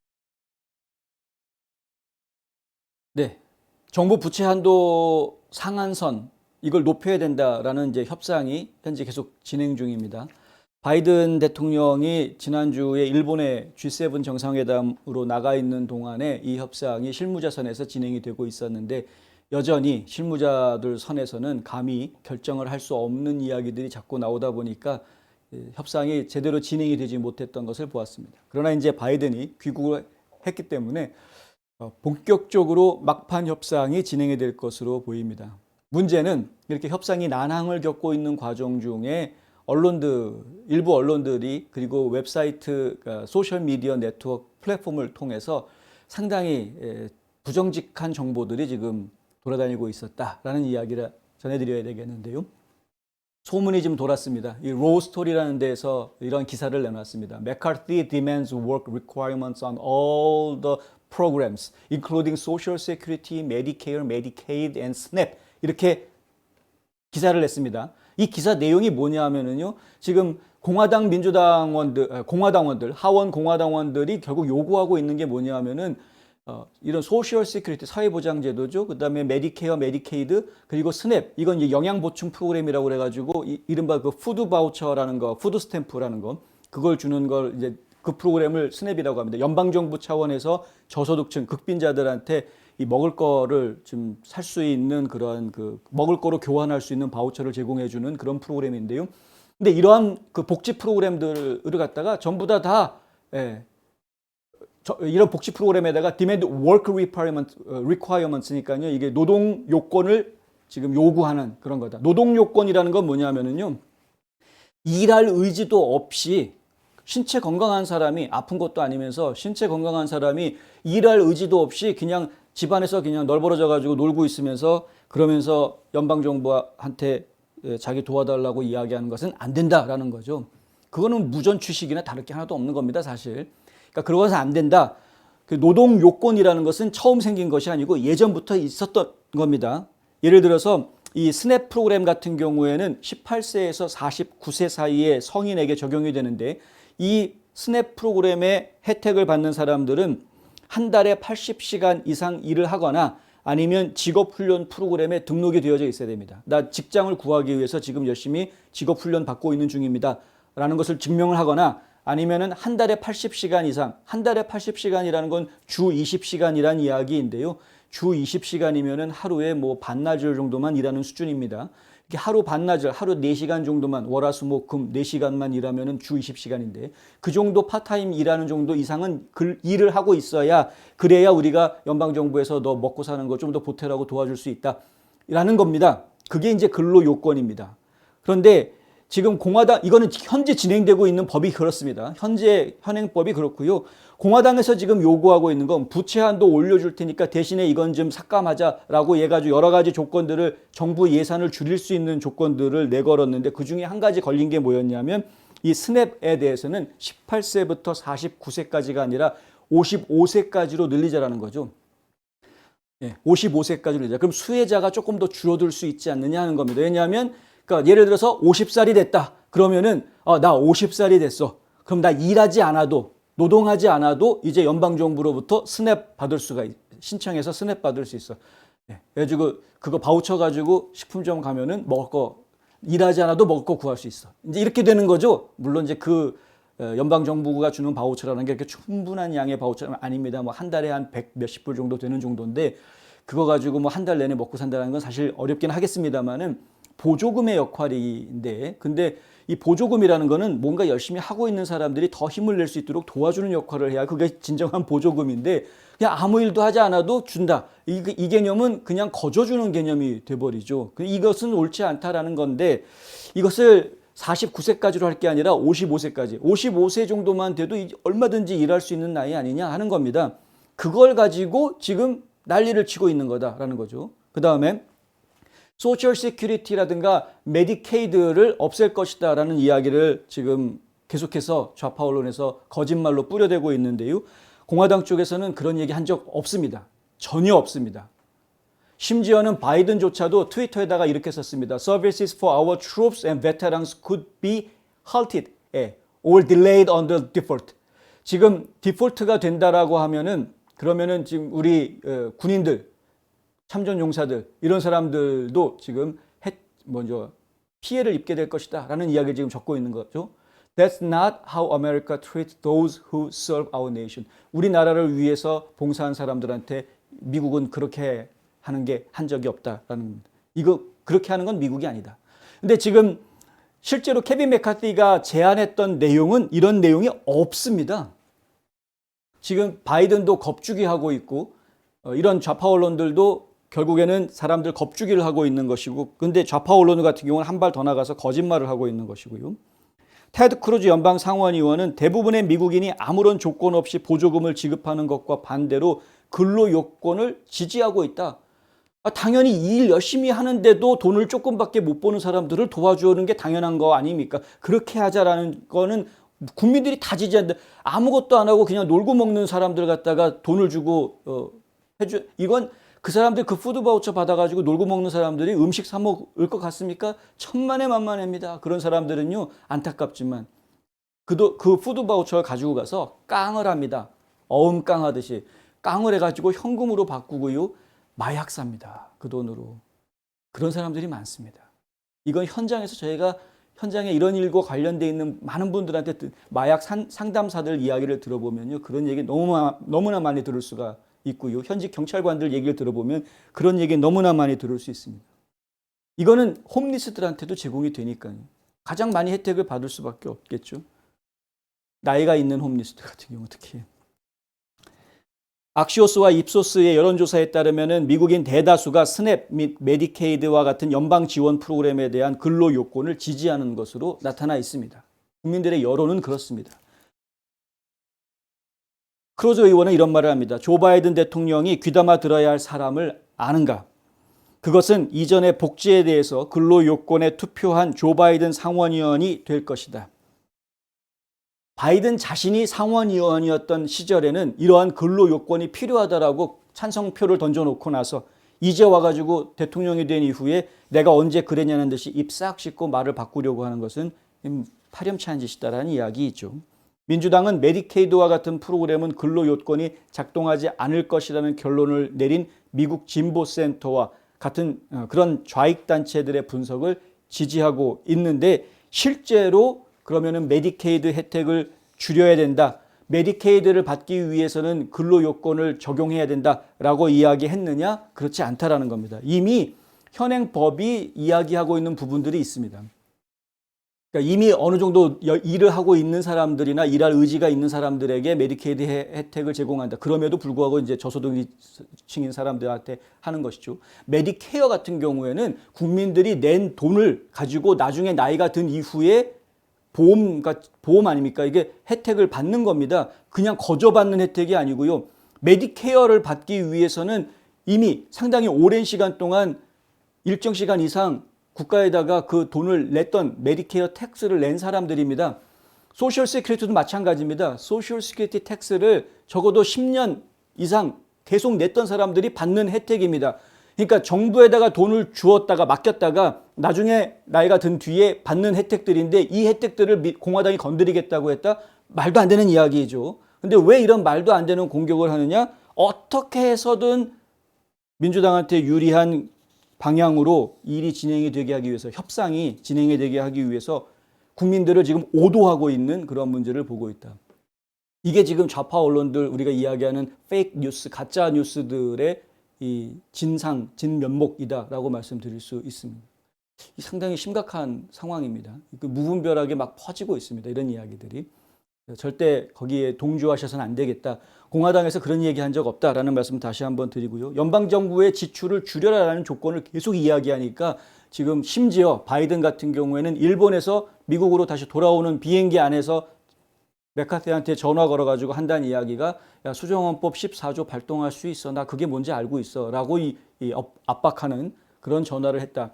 네. 정부 부채 한도 상한선 이걸 높여야 된다라는 이제 협상이 현재 계속 진행 중입니다. 바이든 대통령이 지난주에 일본의 G7 정상회담으로 나가 있는 동안에 이 협상이 실무자 선에서 진행이 되고 있었는데 여전히 실무자들 선에서는 감히 결정을 할 수 없는 이야기들이 자꾸 나오다 보니까 협상이 제대로 진행이 되지 못했던 것을 보았습니다. 그러나 이제 바이든이 귀국을 했기 때문에 본격적으로 막판 협상이 진행이 될 것으로 보입니다. 문제는 이렇게 협상이 난항을 겪고 있는 과정 중에 일부 언론들이 그리고 웹사이트, 소셜미디어 네트워크 플랫폼을 통해서 상당히 부정직한 정보들이 지금 돌아다니고 있었다라는 이야기를 전해드려야 되겠는데요. 소문이 좀 돌았습니다. 이 로스토리라는 데서 이런 기사를 내놨습니다. McCarthy demands work requirements on all the programs, including Social Security, Medicare, Medicaid, and SNAP. 이렇게 기사를 냈습니다. 이 기사 내용이 뭐냐 하면은요, 지금 공화당원들, 하원 공화당원들이 결국 요구하고 있는 게 뭐냐 하면은, 이런 소셜 시큐리티 사회보장제도죠. 그 다음에 메디케어, 메디케이드, 그리고 스냅, 이건 이제 영양보충 프로그램이라고 그래가지고, 이른바 그 푸드 바우처라는 거, 푸드 스탬프라는 거, 그걸 주는 걸 이제 그 프로그램을 스냅이라고 합니다. 연방정부 차원에서 저소득층, 극빈자들한테 이 먹을 거를 좀 살 수 있는 그런 먹을 거로 교환할 수 있는 바우처를 제공해주는 그런 프로그램인데요. 근데 이러한 그 복지 프로그램들을 갖다가 전부 다 이런 복지 프로그램에다가 demand work requirements니까요. 이게 노동 요건을 지금 요구하는 그런 거다. 노동 요건이라는 건 뭐냐면은요. 일할 의지도 없이 신체 건강한 사람이 아픈 것도 아니면서 신체 건강한 사람이 일할 의지도 없이 그냥 집안에서 그냥 널브러져 가지고 놀고 있으면서 그러면서 연방정부한테 자기 도와달라고 이야기하는 것은 안 된다라는 거죠. 그거는 무전취식이나 다를 게 하나도 없는 겁니다, 사실. 그러니까 그러고서 안 된다. 그 노동 요건이라는 것은 처음 생긴 것이 아니고 예전부터 있었던 겁니다. 예를 들어서 이 스냅 프로그램 같은 경우에는 18세에서 49세 사이의 성인에게 적용이 되는데 이 스냅 프로그램의 혜택을 받는 사람들은 한 달에 80시간 이상 일을 하거나 아니면 직업훈련 프로그램에 등록이 되어져 있어야 됩니다. 나 직장을 구하기 위해서 지금 열심히 직업훈련 받고 있는 중입니다. 라는 것을 증명을 하거나 아니면은 한 달에 80시간 이상, 한 달에 80시간이라는 건 주 20시간이란 이야기인데요. 주 20시간이면은 하루에 뭐 반나절 정도만 일하는 수준입니다. 이렇게 하루 반나절, 하루 4시간 정도만 월화수목금 4시간만 일하면은 주 20시간인데 그 정도 파타임 일하는 정도 이상은 일을 하고 있어야 그래야 우리가 연방정부에서 너 먹고 사는 거 좀 더 보태라고 도와줄 수 있다라는 겁니다. 그게 이제 근로 요건입니다. 그런데 지금 이거는 현재 진행되고 있는 법이 그렇습니다. 현행법이 그렇고요. 공화당에서 지금 요구하고 있는 건 부채 한도 올려줄 테니까 대신에 이건 좀 삭감하자라고 해가지고 여러 가지 조건들을 정부 예산을 줄일 수 있는 조건들을 내걸었는데 그 중에 한 가지 걸린 게 뭐였냐면 이 스냅에 대해서는 18세부터 49세까지가 아니라 55세까지로 늘리자라는 거죠. 55세까지 늘리자. 그럼 수혜자가 조금 더 줄어들 수 있지 않느냐 하는 겁니다. 왜냐하면 그러니까 예를 들어서 50살이 됐다. 그러면은 나 50살이 됐어. 그럼 나 일하지 않아도 노동하지 않아도 이제 연방정부로부터 스냅 받을 수가 신청해서 스냅 받을 수 있어. 그래가지고 그거 바우처 가지고 식품점 가면은 먹을 거 일하지 않아도 먹을 거 구할 수 있어. 이제 이렇게 되는 거죠. 물론 이제 그 연방정부가 주는 바우처라는 게 이렇게 충분한 양의 바우처는 아닙니다. 뭐 한 달에 한 100 몇십 불 정도 되는 정도인데 그거 가지고 뭐 한 달 내내 먹고 산다는 건 사실 어렵긴 하겠습니다만은 보조금의 역할인데 근데 이 보조금이라는 거는 뭔가 열심히 하고 있는 사람들이 더 힘을 낼 수 있도록 도와주는 역할을 해야 그게 진정한 보조금인데 그냥 아무 일도 하지 않아도 준다. 이 개념은 그냥 거저주는 개념이 돼버리죠. 이것은 옳지 않다라는 건데 이것을 49세까지로 할 게 아니라 55세까지 55세 정도만 돼도 얼마든지 일할 수 있는 나이 아니냐 하는 겁니다. 그걸 가지고 지금 난리를 치고 있는 거다라는 거죠. 그 다음에 소셜 시큐리티라든가 메디케이드를 없앨 것이다라는 이야기를 지금 계속해서 좌파 언론에서 거짓말로 뿌려대고 있는데요. 공화당 쪽에서는 그런 얘기 한 적 없습니다. 전혀 없습니다. 심지어는 바이든조차도 트위터에다가 이렇게 썼습니다. Services for our troops and veterans could be halted or delayed under default. 지금 디폴트가 된다라고 하면은 그러면은 지금 우리 군인들 참전용사들 이런 사람들도 지금 먼저 피해를 입게 될 것이다 라는 이야기를 지금 적고 있는 거죠. That's not how America treats those who serve our nation. 우리나라를 위해서 봉사한 사람들한테 미국은 그렇게 하는 게 한 적이 없다라는, 이거 그렇게 하는 건 미국이 아니다. 근데 지금 실제로 케빈 맥카티가 제안했던 내용은 이런 내용이 없습니다. 지금 바이든도 겁주기 하고 있고 이런 좌파 언론들도 결국에는 사람들 겁주기를 하고 있는 것이고, 근데 좌파 언론 같은 경우는 한 발 더 나가서 거짓말을 하고 있는 것이고요. 테드 크루즈 연방 상원의원은 대부분의 미국인이 아무런 조건 없이 보조금을 지급하는 것과 반대로 근로 요건을 지지하고 있다. 당연히 일 열심히 하는데도 돈을 조금밖에 못 버는 사람들을 도와주는 게 당연한 거 아닙니까? 그렇게 하자라는 거는 국민들이 다 지지하는데, 아무것도 안 하고 그냥 놀고 먹는 사람들 갖다가 돈을 주고 이건 그 사람들 그 푸드 바우처 받아가지고 놀고 먹는 사람들이 음식 사 먹을 것 같습니까? 천만에 만만합니다. 그런 사람들은요, 안타깝지만 그 푸드 바우처를 가지고 가서 깡을 합니다. 어음 깡하듯이 깡을 해가지고 현금으로 바꾸고요, 마약 삽니다. 그 돈으로. 그런 사람들이 많습니다. 이건 현장에서 저희가 현장에 이런 일과 관련돼 있는 많은 분들한테 마약 상담사들 이야기를 들어보면요, 그런 얘기 너무나 많이 들을 수가 있고요. 현직 경찰관들 얘기를 들어보면 그런 얘기 너무나 많이 들을 수 있습니다. 이거는 홈리스들한테도 제공이 되니까요. 가장 많이 혜택을 받을 수밖에 없겠죠. 나이가 있는 홈리스들 같은 경우 특히. 악시오스와 입소스의 여론조사에 따르면 미국인 대다수가 스냅 및 메디케이드와 같은 연방 지원 프로그램에 대한 근로 요건을 지지하는 것으로 나타나 있습니다. 국민들의 여론은 그렇습니다. 크루즈 의원은 이런 말을 합니다. 조 바이든 대통령이 귀담아 들어야 할 사람을 아는가? 그것은 이전의 복지에 대해서 근로 요건에 투표한 조 바이든 상원의원이 될 것이다. 바이든 자신이 상원의원이었던 시절에는 이러한 근로 요건이 필요하다라고 찬성표를 던져놓고 나서 이제 와가지고 대통령이 된 이후에 내가 언제 그랬냐는 듯이 입 싹 씻고 말을 바꾸려고 하는 것은 파렴치한 짓이다라는 이야기이죠. 민주당은 메디케이드와 같은 프로그램은 근로 요건이 작동하지 않을 것이라는 결론을 내린 미국 진보센터와 같은 그런 좌익단체들의 분석을 지지하고 있는데, 실제로 그러면은 메디케이드 혜택을 줄여야 된다, 메디케이드를 받기 위해서는 근로 요건을 적용해야 된다라고 이야기했느냐? 그렇지 않다라는 겁니다. 이미 현행 법이 이야기하고 있는 부분들이 있습니다. 그러니까 이미 어느 정도 일을 하고 있는 사람들이나 일할 의지가 있는 사람들에게 메디케이드 혜택을 제공한다. 그럼에도 불구하고 이제 저소득층인 사람들한테 하는 것이죠. 메디케어 같은 경우에는 국민들이 낸 돈을 가지고 나중에 나이가 든 이후에 보험 아닙니까? 이게 혜택을 받는 겁니다. 그냥 거저받는 혜택이 아니고요. 메디케어를 받기 위해서는 이미 상당히 오랜 시간 동안 일정 시간 이상 국가에다가 그 돈을 냈던 메디케어 텍스를 낸 사람들입니다. 소셜 시큐리티도 마찬가지입니다. 소셜 시큐리티 텍스를 적어도 10년 이상 계속 냈던 사람들이 받는 혜택입니다. 그러니까 정부에다가 돈을 주었다가 맡겼다가 나중에 나이가 든 뒤에 받는 혜택들인데, 이 혜택들을 공화당이 건드리겠다고 했다? 말도 안 되는 이야기죠. 근데 왜 이런 말도 안 되는 공격을 하느냐? 어떻게 해서든 민주당한테 유리한 방향으로 일이 진행이 되게 하기 위해서, 협상이 진행이 되게 하기 위해서 국민들을 지금 오도하고 있는 그런 문제를 보고 있다. 이게 지금 좌파 언론들, 우리가 이야기하는 페이크 뉴스, 가짜 뉴스들의 이 진면목이다라고 말씀드릴 수 있습니다. 상당히 심각한 상황입니다. 무분별하게 막 퍼지고 있습니다. 이런 이야기들이. 절대 거기에 동조하셔서는 안 되겠다. 공화당에서 그런 얘기한 적 없다라는 말씀 다시 한번 드리고요. 연방정부의 지출을 줄여라라는 조건을 계속 이야기하니까 지금 심지어 바이든 같은 경우에는 일본에서 미국으로 다시 돌아오는 비행기 안에서 맥카티한테 전화 걸어가지고 한다는 이야기가, 야, 수정헌법 14조 발동할 수 있어. 나 그게 뭔지 알고 있어. 라고 압박하는 그런 전화를 했다.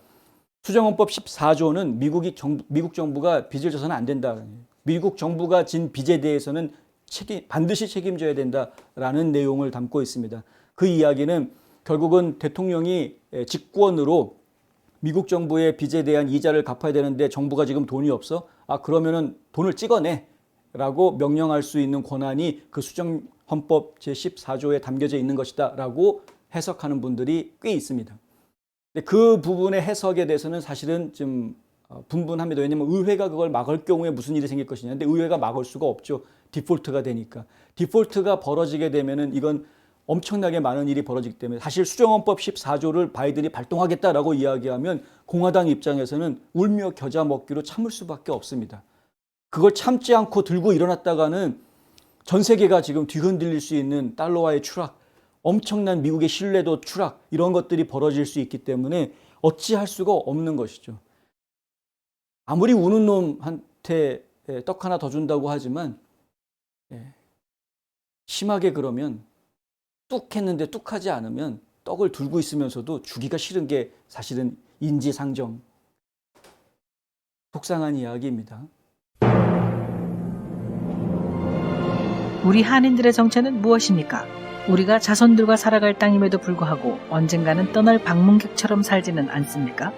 수정헌법 14조는 미국 정부가 빚을 져서는 안 된다. 미국 정부가 진 빚에 대해서는 반드시 책임져야 된다라는 내용을 담고 있습니다. 그 이야기는 결국은 대통령이 직권으로 미국 정부의 빚에 대한 이자를 갚아야 되는데 정부가 지금 돈이 없어? 그러면은 돈을 찍어내 라고 명령할 수 있는 권한이 그 수정헌법 제14조에 담겨져 있는 것이다 라고 해석하는 분들이 꽤 있습니다. 근데 그 부분의 해석에 대해서는 사실은 좀 분분합니다. 왜냐하면 의회가 그걸 막을 경우에 무슨 일이 생길 것이냐. 근데 의회가 막을 수가 없죠. 디폴트가 되니까. 디폴트가 벌어지게 되면은 이건 엄청나게 많은 일이 벌어지기 때문에 사실 수정헌법 14조를 바이든이 발동하겠다라고 이야기하면 공화당 입장에서는 울며 겨자 먹기로 참을 수밖에 없습니다. 그걸 참지 않고 들고 일어났다가는 전 세계가 지금 뒤흔들릴 수 있는 달러화의 추락, 엄청난 미국의 신뢰도 추락 이런 것들이 벌어질 수 있기 때문에 어찌할 수가 없는 것이죠. 아무리 우는 놈한테 떡 하나 더 준다고 하지만 심하게 그러면 뚝 했는데 뚝 하지 않으면 떡을 들고 있으면서도 주기가 싫은 게 사실은 인지상정. 속상한 이야기입니다. 우리 한인들의 정체는 무엇입니까? 우리가 자손들과 살아갈 땅임에도 불구하고 언젠가는 떠날 방문객처럼 살지는 않습니까?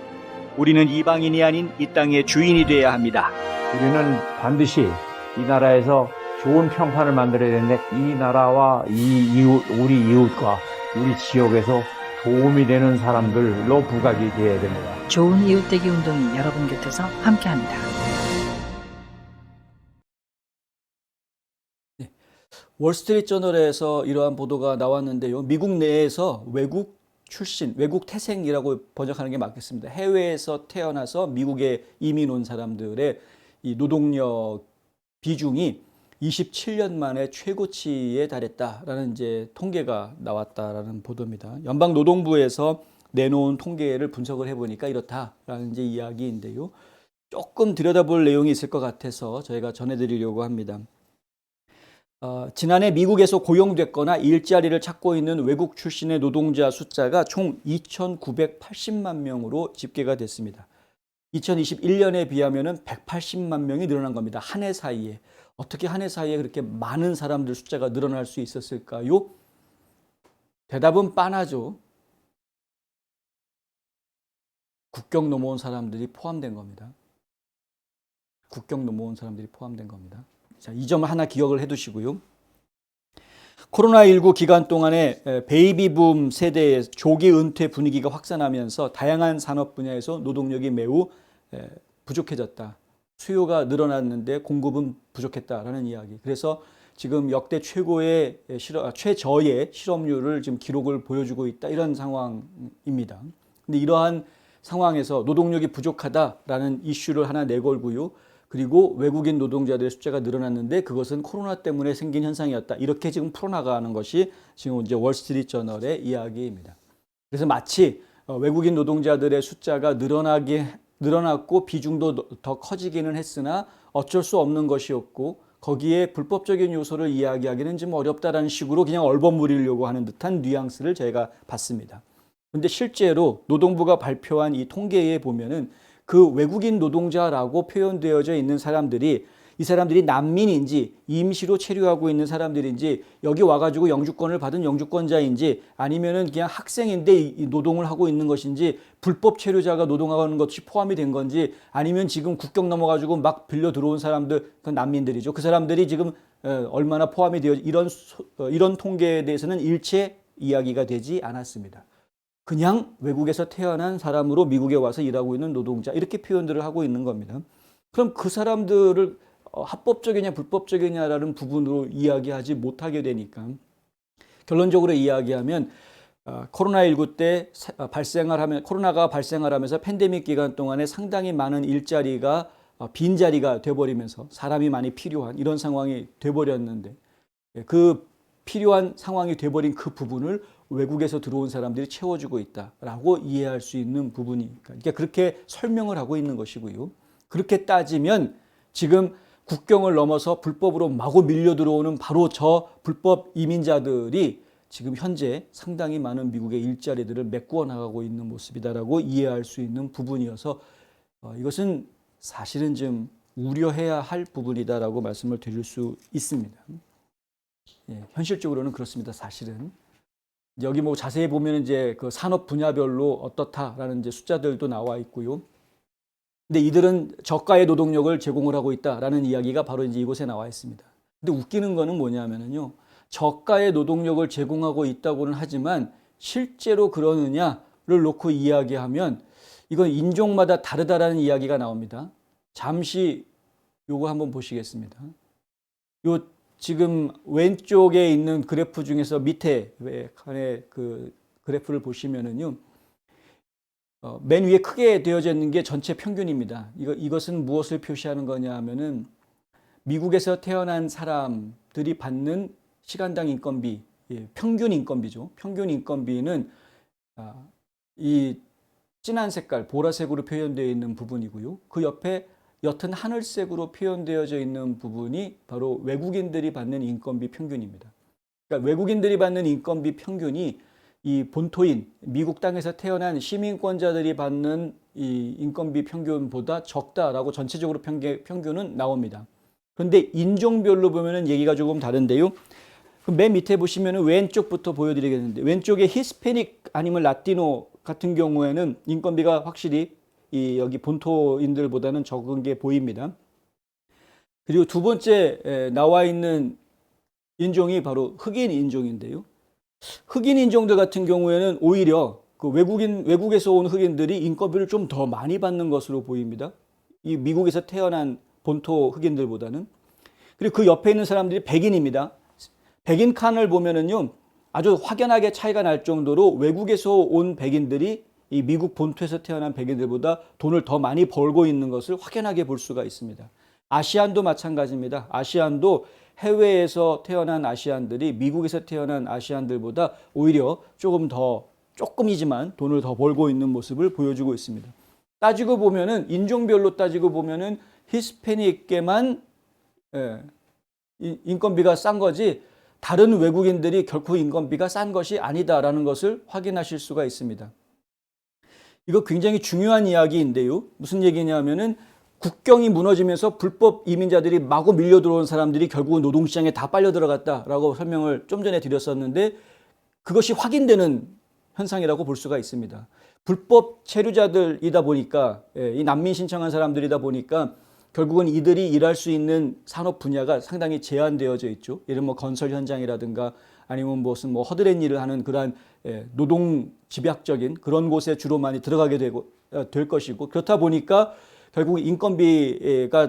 우리는 이방인이 아닌 이 땅의 주인이 되어야 합니다. 우리는 반드시 이 나라에서 좋은 평판을 만들어야 되는데 이 나라와 우리 이웃과 우리 지역에서 도움이 되는 사람들로 부각이 되어야 됩니다. 좋은 이웃되기 운동이 여러분 곁에서 함께합니다. 월스트리트저널에서 이러한 보도가 나왔는데요. 미국 내에서 외국 출신, 외국 태생이라고 번역하는 게 맞겠습니다. 해외에서 태어나서 미국에 이민 온 사람들의 이 노동력 비중이 27년 만에 최고치에 달했다라는 이제 통계가 나왔다라는 보도입니다. 연방노동부에서 내놓은 통계를 분석을 해보니까 이렇다라는 이제 이야기인데요. 조금 들여다볼 내용이 있을 것 같아서 저희가 전해드리려고 합니다. 지난해 미국에서 고용됐거나 일자리를 찾고 있는 외국 출신의 노동자 숫자가 총 2,980만 명으로 집계가 됐습니다. 2021년에 비하면 180만 명이 늘어난 겁니다. 한 해 사이에. 어떻게 한 해 사이에 그렇게 많은 사람들 숫자가 늘어날 수 있었을까요? 대답은 빤하죠. 국경 넘어온 사람들이 포함된 겁니다. 국경 넘어온 사람들이 포함된 겁니다. 자, 이 점을 하나 기억을 해두시고요. 코로나19 기간 동안에 베이비붐 세대의 조기 은퇴 분위기가 확산하면서 다양한 산업 분야에서 노동력이 매우 부족해졌다. 수요가 늘어났는데 공급은 부족했다라는 이야기. 그래서 지금 역대 최고의 최저의 실업률을 지금 기록을 보여주고 있다. 이런 상황입니다. 근데 이러한 상황에서 노동력이 부족하다라는 이슈를 하나 내걸고요. 그리고 외국인 노동자들의 숫자가 늘어났는데 그것은 코로나 때문에 생긴 현상이었다. 이렇게 지금 풀어나가는 것이 지금 이제 월스트리트저널의 이야기입니다. 그래서 마치 외국인 노동자들의 숫자가 늘어났고 비중도 더 커지기는 했으나 어쩔 수 없는 것이었고 거기에 불법적인 요소를 이야기하기는 좀 어렵다라는 식으로 그냥 얼버무리려고 하는 듯한 뉘앙스를 저희가 봤습니다. 그런데 실제로 노동부가 발표한 이 통계에 보면은 그 외국인 노동자라고 표현되어져 있는 사람들이 이 사람들이 난민인지 임시로 체류하고 있는 사람들인지 여기 와가지고 영주권을 받은 영주권자인지 아니면은 그냥 학생인데 이 노동을 하고 있는 것인지 불법 체류자가 노동하는 것이 포함이 된 건지 아니면 지금 국경 넘어가지고 막 빌려 들어온 사람들 그 난민들이죠. 그 사람들이 지금 얼마나 포함이 되어 이런 통계에 대해서는 일체 이야기가 되지 않았습니다. 그냥 외국에서 태어난 사람으로 미국에 와서 일하고 있는 노동자 이렇게 표현들을 하고 있는 겁니다. 그럼 그 사람들을 합법적이냐 불법적이냐라는 부분으로 이야기하지 못하게 되니까 결론적으로 이야기하면 코로나19 때 코로나가 발생을 하면서 팬데믹 기간 동안에 상당히 많은 일자리가 빈자리가 돼버리면서 사람이 많이 필요한 이런 상황이 돼버렸는데 그 필요한 상황이 돼버린 그 부분을 외국에서 들어온 사람들이 채워주고 있다라고 이해할 수 있는 부분이니까 그러니까 그렇게 설명을 하고 있는 것이고요. 그렇게 따지면 지금 국경을 넘어서 불법으로 마구 밀려 들어오는 바로 저 불법 이민자들이 지금 현재 상당히 많은 미국의 일자리들을 메꾸어 나가고 있는 모습이다라고 이해할 수 있는 부분이어서 이것은 사실은 좀 우려해야 할 부분이다라고 말씀을 드릴 수 있습니다. 예, 현실적으로는 그렇습니다. 사실은 여기 뭐 자세히 보면 이제 그 산업 분야별로 어떻다라는 이제 숫자들도 나와 있고요. 근데 이들은 저가의 노동력을 제공을 하고 있다라는 이야기가 바로 이제 이곳에 나와 있습니다. 근데 웃기는 거는 뭐냐면요. 저가의 노동력을 제공하고 있다고는 하지만 실제로 그러느냐를 놓고 이야기하면 이건 인종마다 다르다라는 이야기가 나옵니다. 잠시 요거 한번 보시겠습니다. 요 지금 왼쪽에 있는 그래프 중에서 밑에 칸에 그 그래프를 보시면은요. 맨 위에 크게 되어져 있는 게 전체 평균입니다. 이것은 무엇을 표시하는 거냐 하면은 미국에서 태어난 사람들이 받는 시간당 인건비, 평균 인건비죠. 평균 인건비는 이 진한 색깔, 보라색으로 표현되어 있는 부분이고요. 그 옆에 옅은 하늘색으로 표현되어져 있는 부분이 바로 외국인들이 받는 인건비 평균입니다. 그러니까 외국인들이 받는 인건비 평균이 이 본토인 미국 땅에서 태어난 시민권자들이 받는 이 인건비 평균보다 적다라고 전체적으로 평균은 나옵니다. 그런데 인종별로 보면은 얘기가 조금 다른데요. 맨 밑에 보시면은 왼쪽부터 보여드리겠는데 왼쪽에 히스패닉 아니면 라티노 같은 경우에는 인건비가 확실히 여기 본토인들보다는 적은 게 보입니다. 그리고 두 번째 나와 있는 인종이 바로 흑인 인종인데요. 흑인 인종들 같은 경우에는 오히려 그 외국에서 온 흑인들이 인건비를 좀 더 많이 받는 것으로 보입니다. 이 미국에서 태어난 본토 흑인들보다는. 그리고 그 옆에 있는 사람들이 백인입니다. 백인 칸을 보면은요, 아주 확연하게 차이가 날 정도로 외국에서 온 백인들이 이 미국 본토에서 태어난 백인들보다 돈을 더 많이 벌고 있는 것을 확연하게 볼 수가 있습니다. 아시안도 마찬가지입니다. 아시안도 해외에서 태어난 아시안들이 미국에서 태어난 아시안들보다 오히려 조금이지만 돈을 더 벌고 있는 모습을 보여주고 있습니다. 따지고 보면은 인종별로 따지고 보면은 히스패닉계만 인건비가 싼 거지 다른 외국인들이 결코 인건비가 싼 것이 아니다라는 것을 확인하실 수가 있습니다. 이거 굉장히 중요한 이야기인데요. 무슨 얘기냐면은 국경이 무너지면서 불법 이민자들이 마구 밀려 들어온 사람들이 결국은 노동시장에 다 빨려 들어갔다라고 설명을 좀 전에 드렸었는데 그것이 확인되는 현상이라고 볼 수가 있습니다. 불법 체류자들이다 보니까 이 난민 신청한 사람들이다 보니까 결국은 이들이 일할 수 있는 산업 분야가 상당히 제한되어져 있죠. 예를 뭐 건설 현장이라든가 아니면 무슨 뭐 허드렛 일을 하는 그러한 노동 집약적인 그런 곳에 주로 많이 들어가게 될 것이고 그렇다 보니까 결국 인건비가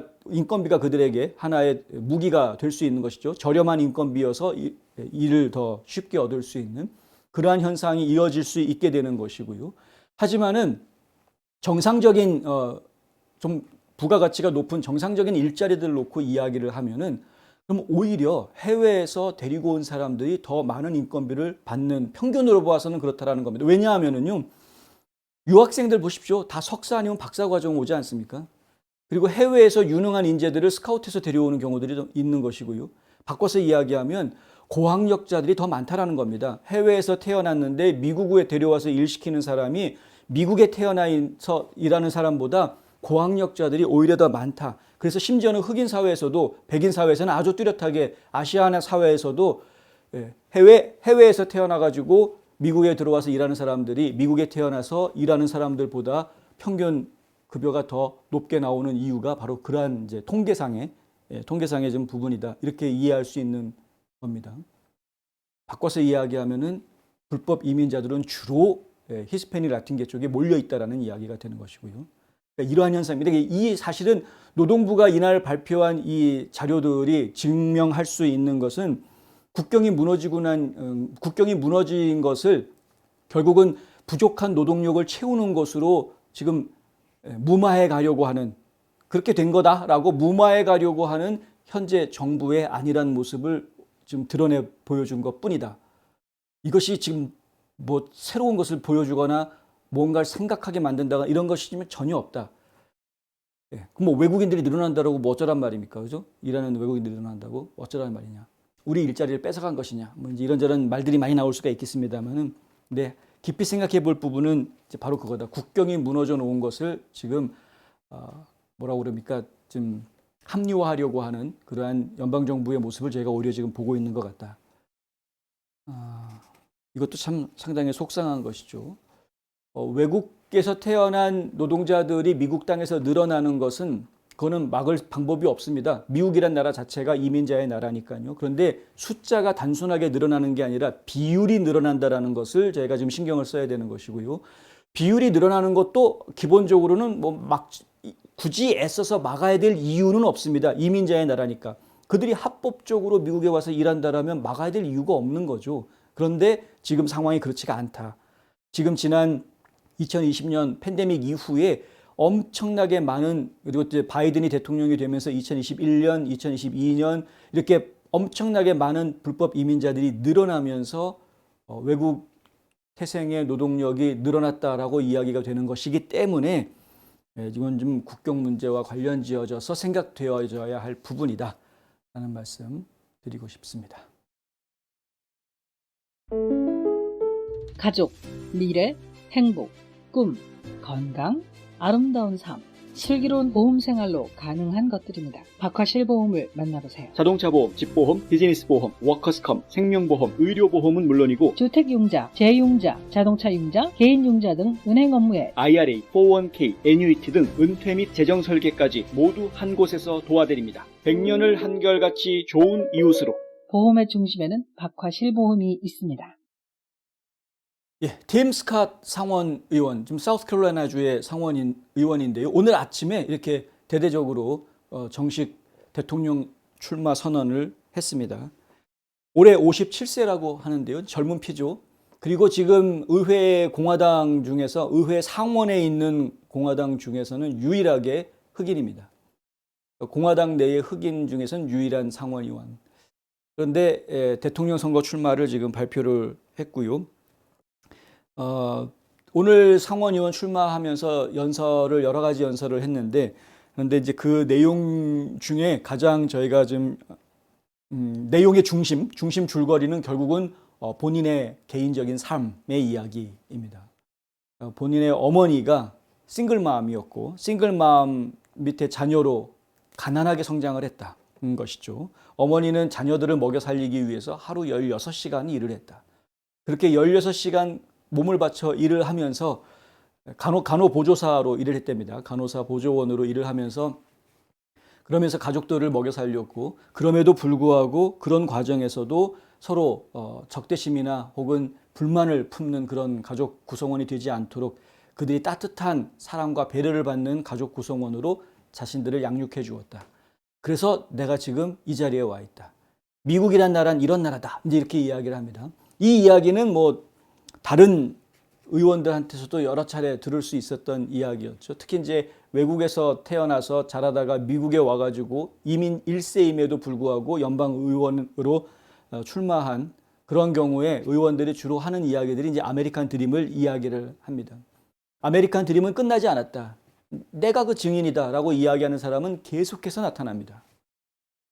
그들에게 하나의 무기가 될 수 있는 것이죠. 저렴한 인건비여서 일을 더 쉽게 얻을 수 있는 그러한 현상이 이어질 수 있게 되는 것이고요. 하지만은 정상적인 좀 부가가치가 높은 정상적인 일자리들을 놓고 이야기를 하면은 그럼 오히려 해외에서 데리고 온 사람들이 더 많은 인건비를 받는 평균으로 보아서는 그렇다라는 겁니다. 왜냐하면은요. 유학생들 보십시오. 다 석사 아니면 박사 과정 오지 않습니까? 그리고 해외에서 유능한 인재들을 스카우트해서 데려오는 경우들이 있는 것이고요. 바꿔서 이야기하면 고학력자들이 더 많다라는 겁니다. 해외에서 태어났는데 미국에 데려와서 일시키는 사람이 미국에 태어나서 일하는 사람보다 고학력자들이 오히려 더 많다. 그래서 심지어는 흑인 사회에서도 백인 사회에서는 아주 뚜렷하게 아시아나 사회에서도 해외에서 태어나가지고 미국에 들어와서 일하는 사람들이 미국에 태어나서 일하는 사람들보다 평균 급여가 더 높게 나오는 이유가 바로 그러한 이제 통계상의 좀 부분이다. 이렇게 이해할 수 있는 겁니다. 바꿔서 이야기하면은 불법 이민자들은 주로 히스패닉 라틴계 쪽에 몰려 있다라는 이야기가 되는 것이고요. 그러니까 이러한 현상입니다. 이 사실은 노동부가 이날 발표한 이 자료들이 증명할 수 있는 것은 국경이 무너진 것을 결국은 부족한 노동력을 채우는 것으로 지금 무마해 가려고 하는 그렇게 된 거다라고 무마해 가려고 하는 현재 정부의 안일한 모습을 지금 드러내 보여준 것뿐이다. 이것이 지금 뭐 새로운 것을 보여주거나 뭔가를 생각하게 만든다거나 이런 것이 전혀 없다. 그럼 뭐 외국인들이 늘어난다고 뭐 어쩌란 말입니까? 그죠? 일하는 외국인들이 늘어난다고 어쩌란 말이냐? 우리 일자리를 뺏어간 것이냐? 뭐 이제 이런저런 말들이 많이 나올 수가 있겠습니다만은, 네, 깊이 생각해 볼 부분은 이제 바로 그거다. 국경이 무너져 놓은 것을 지금 뭐라고 그럽니까? 좀 합리화하려고 하는 그러한 연방 정부의 모습을 저희가 오히려 지금 보고 있는 것 같다. 이것도 참 상당히 속상한 것이죠. 외국에서 태어난 노동자들이 미국 땅에서 늘어나는 것은 그거는 막을 방법이 없습니다. 미국이란 나라 자체가 이민자의 나라니까요. 그런데 숫자가 단순하게 늘어나는 게 아니라 비율이 늘어난다라는 것을 저희가 지금 신경을 써야 되는 것이고요. 비율이 늘어나는 것도 기본적으로는 뭐 막 굳이 애써서 막아야 될 이유는 없습니다. 이민자의 나라니까. 그들이 합법적으로 미국에 와서 일한다라면 막아야 될 이유가 없는 거죠. 그런데 지금 상황이 그렇지가 않다. 지금 지난 2020년 팬데믹 이후에 엄청나게 많은, 그리고 이제 바이든이 대통령이 되면서 2021년, 2022년 이렇게 엄청나게 많은 불법 이민자들이 늘어나면서 외국 태생의 노동력이 늘어났다라고 이야기가 되는 것이기 때문에 이건 좀 국경 문제와 관련 지어져서 생각되어져야 할 부분이다 라는 말씀 드리고 싶습니다. 가족, 미래, 행복, 꿈, 건강, 아름다운 삶, 슬기로운 보험 생활로 가능한 것들입니다. 박화실보험을 만나보세요. 자동차 보험, 집보험, 비즈니스 보험, 워커스컴, 생명보험, 의료보험은 물론이고 주택융자, 재융자, 자동차융자, 개인융자 등 은행 업무에 IRA, 401k, 애뉴이티 등 은퇴 및 재정 설계까지 모두 한 곳에서 도와드립니다. 100년을 한결같이 좋은 이웃으로. 보험의 중심에는 박화실보험이 있습니다. 예, 팀 스캇 상원 의원, 지금 사우스캐롤라이나주의 상원 의원인데요. 오늘 아침에 이렇게 대대적으로 정식 대통령 출마 선언을 했습니다. 올해 57세라고 하는데요. 젊은 피죠. 그리고 지금 의회 공화당 중에서, 의회 상원에 있는 공화당 중에서는 유일하게 흑인입니다. 공화당 내의 흑인 중에서는 유일한 상원 의원. 그런데 대통령 선거 출마를 지금 발표를 했고요. 오늘 상원 의원 출마하면서 여러 가지 연설을 했는데, 그런데 이제 그 내용 중에 가장 저희가 좀 내용의 중심 줄거리는 결국은 본인의 개인적인 삶의 이야기입니다. 본인의 어머니가 싱글맘이었고 싱글맘 밑에 자녀로 가난하게 성장을 했다는 것이죠. 어머니는 자녀들을 먹여 살리기 위해서 하루 16시간 일을 했다. 그렇게 16시간 몸을 바쳐 일을 하면서 간호보조사로 일을 했답니다. 간호사 보조원으로 일을 하면서 그러면서 가족들을 먹여 살렸고, 그럼에도 불구하고 그런 과정에서도 서로 적대심이나 혹은 불만을 품는 그런 가족 구성원이 되지 않도록 그들이 따뜻한 사랑과 배려를 받는 가족 구성원으로 자신들을 양육해 주었다. 그래서 내가 지금 이 자리에 와 있다. 미국이란 나라는 이런 나라다. 이제 이렇게 이야기를 합니다. 이 이야기는 뭐 다른 의원들한테서도 여러 차례 들을 수 있었던 이야기였죠. 특히 이제 외국에서 태어나서 자라다가 미국에 와가지고 이민 1세임에도 불구하고 연방 의원으로 출마한 그런 경우에 의원들이 주로 하는 이야기들이 이제 아메리칸 드림을 이야기를 합니다. 아메리칸 드림은 끝나지 않았다. 내가 그 증인이다라고 이야기하는 사람은 계속해서 나타납니다.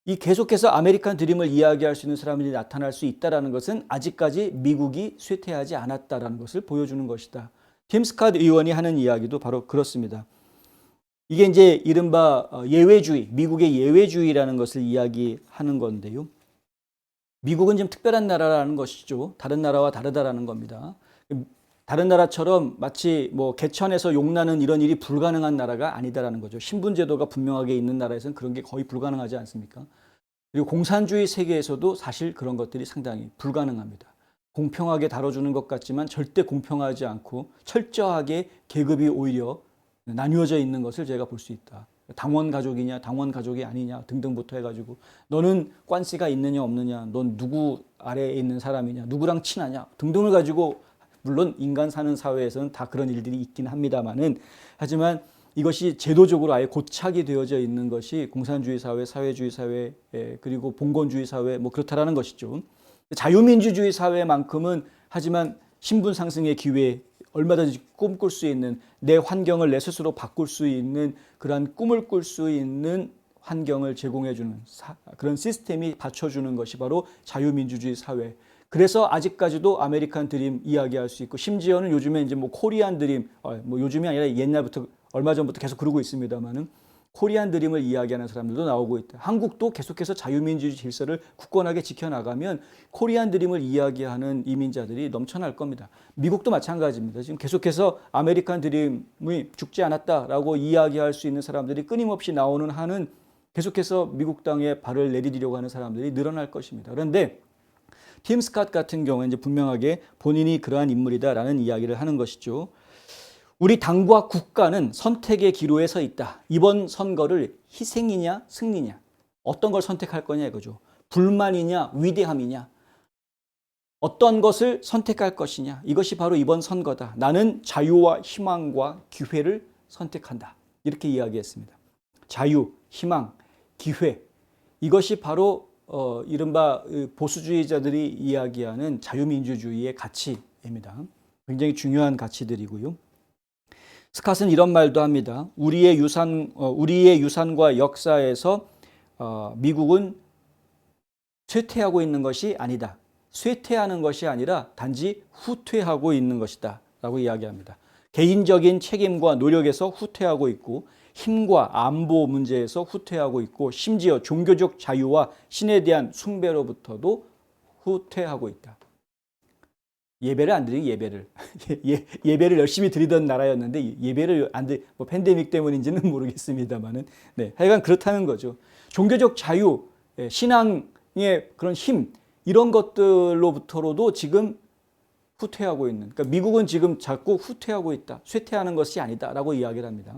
이 계속해서 아메리칸 드림을 이야기할 수 있는 사람들이 나타날 수 있다는 것은 아직까지 미국이 쇠퇴하지 않았다는 것을 보여주는 것이다. 팀 스캇 의원이 하는 이야기도 바로 그렇습니다. 이게 이제 이른바 예외주의, 미국의 예외주의라는 것을 이야기하는 건데요. 미국은 좀 특별한 나라라는 것이죠. 다른 나라와 다르다라는 겁니다. 다른 나라처럼 마치 뭐 개천에서 용나는 이런 일이 불가능한 나라가 아니다라는 거죠. 신분제도가 분명하게 있는 나라에서는 그런 게 거의 불가능하지 않습니까? 그리고 공산주의 세계에서도 사실 그런 것들이 상당히 불가능합니다. 공평하게 다뤄주는 것 같지만 절대 공평하지 않고 철저하게 계급이 오히려 나뉘어져 있는 것을 제가 볼 수 있다. 당원 가족이냐, 당원 가족이 아니냐 등등부터 해가지고 너는 관시가 있느냐 없느냐, 넌 누구 아래에 있는 사람이냐, 누구랑 친하냐 등등을 가지고, 물론 인간 사는 사회에서는 다 그런 일들이 있긴 합니다만은, 하지만 이것이 제도적으로 아예 고착이 되어져 있는 것이 공산주의 사회, 사회주의 사회, 그리고 봉건주의 사회 뭐 그렇다라는 것이죠. 자유민주주의 사회만큼은 하지만 신분 상승의 기회, 얼마든지 꿈꿀 수 있는, 내 환경을 내 스스로 바꿀 수 있는 그러한 꿈을 꿀 수 있는 환경을 제공해주는 그런 시스템이 받쳐주는 것이 바로 자유민주주의 사회. 그래서 아직까지도 아메리칸 드림 이야기할 수 있고, 심지어는 요즘에 이제 뭐 코리안 드림, 뭐 요즘이 아니라 옛날부터 얼마 전부터 계속 그러고 있습니다만은, 코리안 드림을 이야기하는 사람들도 나오고 있다. 한국도 계속해서 자유민주주의 질서를 굳건하게 지켜나가면 코리안 드림을 이야기하는 이민자들이 넘쳐날 겁니다. 미국도 마찬가지입니다. 지금 계속해서 아메리칸 드림이 죽지 않았다라고 이야기할 수 있는 사람들이 끊임없이 나오는 한은 계속해서 미국 땅에 발을 내디디려고 하는 사람들이 늘어날 것입니다. 그런데 팀 스캇 같은 경우는 이제 분명하게 본인이 그러한 인물이다라는 이야기를 하는 것이죠. 우리 당과 국가는 선택의 기로에 서 있다. 이번 선거를 희생이냐 승리냐 어떤 걸 선택할 거냐 이거죠. 불만이냐 위대함이냐 어떤 것을 선택할 것이냐 이것이 바로 이번 선거다. 나는 자유와 희망과 기회를 선택한다. 이렇게 이야기했습니다. 자유, 희망, 기회 이것이 바로 이른바 보수주의자들이 이야기하는 자유민주주의의 가치입니다. 굉장히 중요한 가치들이고요. 스캇은 이런 말도 합니다. 우리의 유산과 역사에서 미국은 쇠퇴하고 있는 것이 아니다. 쇠퇴하는 것이 아니라 단지 후퇴하고 있는 것이다 라고 이야기합니다. 개인적인 책임과 노력에서 후퇴하고 있고 힘과 안보 문제에서 후퇴하고 있고 심지어 종교적 자유와 신에 대한 숭배로부터도 후퇴하고 있다. 예배를 안 드리고 예배를 열심히 드리던 나라였는데 예배를 안 드리 뭐 팬데믹 때문인지는 모르겠습니다만은 네, 하여간 그렇다는 거죠. 종교적 자유, 신앙의 그런 힘 이런 것들로부터로도 지금 후퇴하고 있는. 그러니까 미국은 지금 자꾸 후퇴하고 있다. 쇠퇴하는 것이 아니다라고 이야기를 합니다.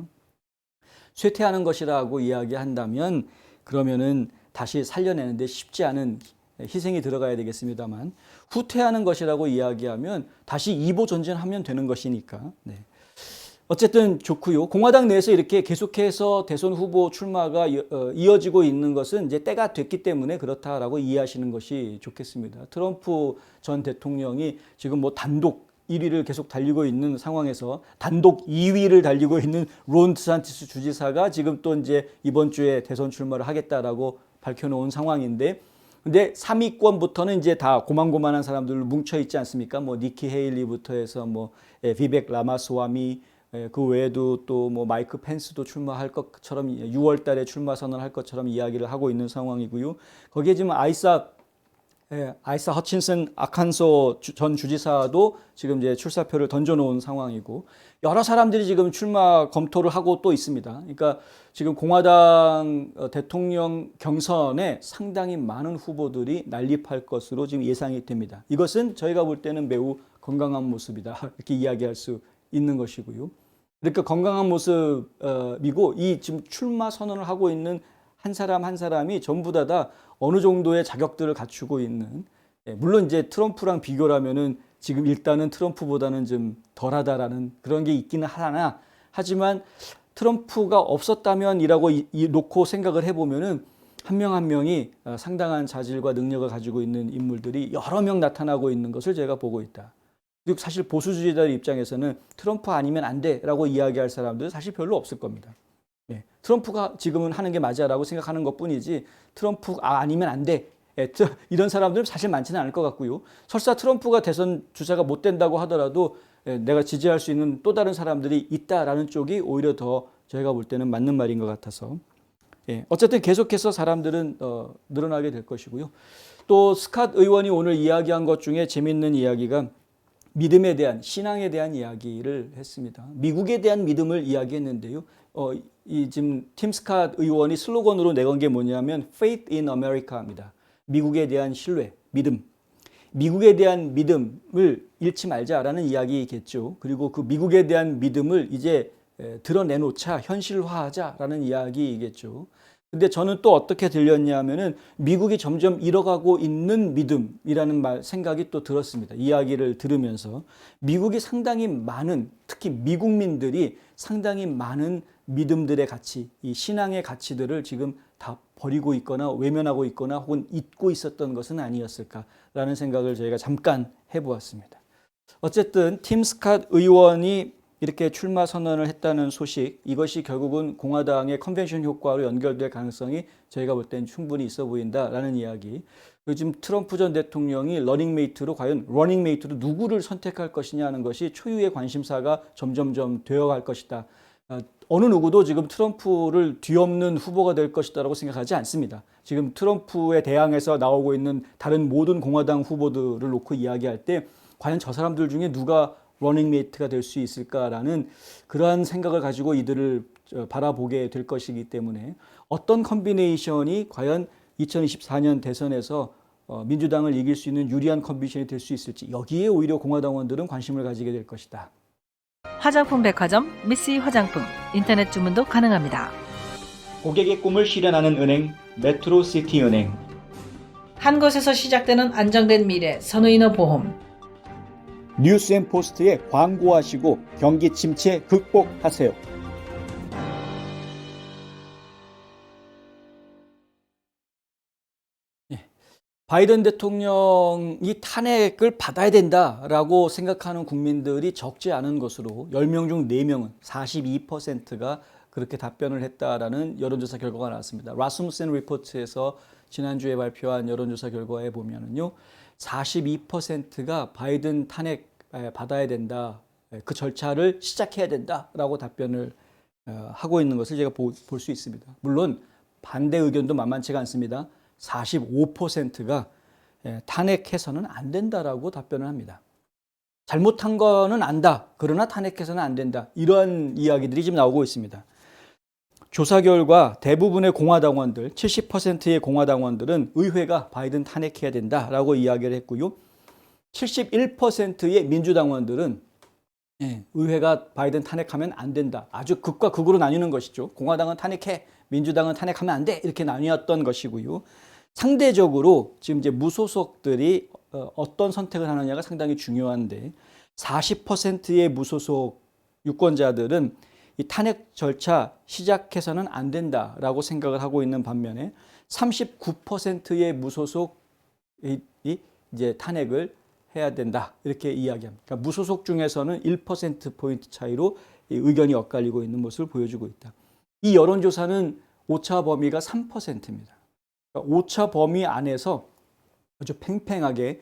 쇠퇴하는 것이라고 이야기한다면 그러면은 다시 살려내는데 쉽지 않은 희생이 들어가야 되겠습니다만 후퇴하는 것이라고 이야기하면 다시 2보 전진하면 되는 것이니까 네. 어쨌든 좋고요. 공화당 내에서 이렇게 계속해서 대선 후보 출마가 이어지고 있는 것은 이제 때가 됐기 때문에 그렇다라고 이해하시는 것이 좋겠습니다. 트럼프 전 대통령이 지금 뭐 단독 1위를 계속 달리고 있는 상황에서 단독 2위를 달리고 있는 론 드산티스 주지사가 지금 또 이제 이번 주에 대선 출마를 하겠다라고 밝혀놓은 상황인데 근데 3위권부터는 이제 다 고만고만한 사람들로 뭉쳐 있지 않습니까? 뭐 니키 헤일리부터 해서 뭐 비벡 라마스와미 그 외에도 또 뭐 마이크 펜스도 출마할 것처럼 6월 달에 출마 선언할 것처럼 이야기를 하고 있는 상황이고요. 거기에 지금 아이사 허친슨 아칸소 전 주지사도 지금 이제 출사표를 던져놓은 상황이고 여러 사람들이 지금 출마 검토를 하고 또 있습니다. 그러니까 지금 공화당 대통령 경선에 상당히 많은 후보들이 난립할 것으로 지금 예상이 됩니다. 이것은 저희가 볼 때는 매우 건강한 모습이다 이렇게 이야기할 수 있는 것이고요. 그러니까 건강한 모습이고 이 지금 출마 선언을 하고 있는 한 사람 한 사람이 전부 다 어느 정도의 자격들을 갖추고 있는 물론 이제 트럼프랑 비교라면은 지금 일단은 트럼프보다는 좀 덜하다라는 그런 게 있기는 하나 하지만 트럼프가 없었다면이라고 놓고 생각을 해보면은 한 명 한 명이 상당한 자질과 능력을 가지고 있는 인물들이 여러 명 나타나고 있는 것을 제가 보고 있다. 그리고 사실 보수주의자들 입장에서는 트럼프 아니면 안 돼라고 이야기할 사람들은 사실 별로 없을 겁니다. 트럼프가 지금은 하는 게 맞아라고 생각하는 것뿐이지 트럼프 아니면 안 돼. 이런 사람들은 사실 많지는 않을 것 같고요. 설사 트럼프가 대선 주자가 못 된다고 하더라도 내가 지지할 수 있는 또 다른 사람들이 있다라는 쪽이 오히려 더 저희가 볼 때는 맞는 말인 것 같아서 어쨌든 계속해서 사람들은 늘어나게 될 것이고요. 또 스캇 의원이 오늘 이야기한 것 중에 재밌는 이야기가 믿음에 대한 신앙에 대한 이야기를 했습니다. 미국에 대한 믿음을 이야기했는데요. 이 지금 팀 스캇 의원이 슬로건으로 내건 게 뭐냐면 Faith in America입니다. 미국에 대한 신뢰, 믿음. 미국에 대한 믿음을 잃지 말자라는 이야기겠죠. 그리고 그 미국에 대한 믿음을 이제 드러내놓자, 현실화하자라는 이야기이겠죠. 근데 저는 또 어떻게 들렸냐면은 미국이 점점 잃어가고 있는 믿음이라는 생각이 또 들었습니다. 이야기를 들으면서 미국이 상당히 많은 특히 미국민들이 상당히 많은 믿음들의 가치, 이 신앙의 가치들을 지금 다 버리고 있거나 외면하고 있거나 혹은 잊고 있었던 것은 아니었을까라는 생각을 저희가 잠깐 해보았습니다. 어쨌든 팀 스캇 의원이 이렇게 출마 선언을 했다는 소식, 이것이 결국은 공화당의 컨벤션 효과로 연결될 가능성이 저희가 볼 때는 충분히 있어 보인다라는 이야기. 요즘 트럼프 전 대통령이 러닝메이트로 과연 러닝메이트로 누구를 선택할 것이냐 하는 것이 초유의 관심사가 점점점 되어갈 것이다. 어느 누구도 지금 트럼프를 뒤엎는 후보가 될 것이다라고 생각하지 않습니다. 지금 트럼프에 대항해서 나오고 있는 다른 모든 공화당 후보들을 놓고 이야기할 때 과연 저 사람들 중에 누가 러닝메이트가 될 수 있을까라는 그러한 생각을 가지고 이들을 바라보게 될 것이기 때문에 어떤 컨비네이션이 과연 2024년 대선에서 민주당을 이길 수 있는 유리한 컨비네이션이 될 수 있을지 여기에 오히려 공화당원들은 관심을 가지게 될 것이다. 화장품 백화점 미쓰 화장품 인터넷 주문도 가능합니다. 고객의 꿈을 실현하는 은행 메트로시티은행. 한 곳에서 시작되는 안정된 미래 선의너 보험. 뉴스앤포스트에 광고하시고 경기 침체 극복하세요. 바이든 대통령이 탄핵을 받아야 된다라고 생각하는 국민들이 적지 않은 것으로 10명 중 4명은 42%가 그렇게 답변을 했다라는 여론조사 결과가 나왔습니다. 라스무센 리포트에서 지난주에 발표한 여론조사 결과에 보면은요, 42%가 바이든 탄핵 받아야 된다, 그 절차를 시작해야 된다라고 답변을 하고 있는 것을 제가 볼 수 있습니다. 물론 반대 의견도 만만치가 않습니다. 45%가 탄핵해서는 안 된다라고 답변을 합니다. 잘못한 거는 안다. 그러나 탄핵해서는 안 된다. 이러한 이야기들이 지금 나오고 있습니다. 조사 결과 대부분의 공화당원들, 70%의 공화당원들은 의회가 바이든 탄핵해야 된다라고 이야기를 했고요. 71%의 민주당원들은 의회가 바이든 탄핵하면 안 된다. 아주 극과 극으로 나뉘는 것이죠. 공화당은 탄핵해, 민주당은 탄핵하면 안 돼. 이렇게 나뉘었던 것이고요. 상대적으로 지금 이제 무소속들이 어떤 선택을 하느냐가 상당히 중요한데 40%의 무소속 유권자들은 이 탄핵 절차 시작해서는 안 된다라고 생각을 하고 있는 반면에 39%의 무소속이 이제 탄핵을 해야 된다 이렇게 이야기합니다. 그러니까 무소속 중에서는 1%포인트 차이로 의견이 엇갈리고 있는 모습을 보여주고 있다. 이 여론조사는 오차 범위가 3%입니다. 그러니까 오차 범위 안에서 아주 팽팽하게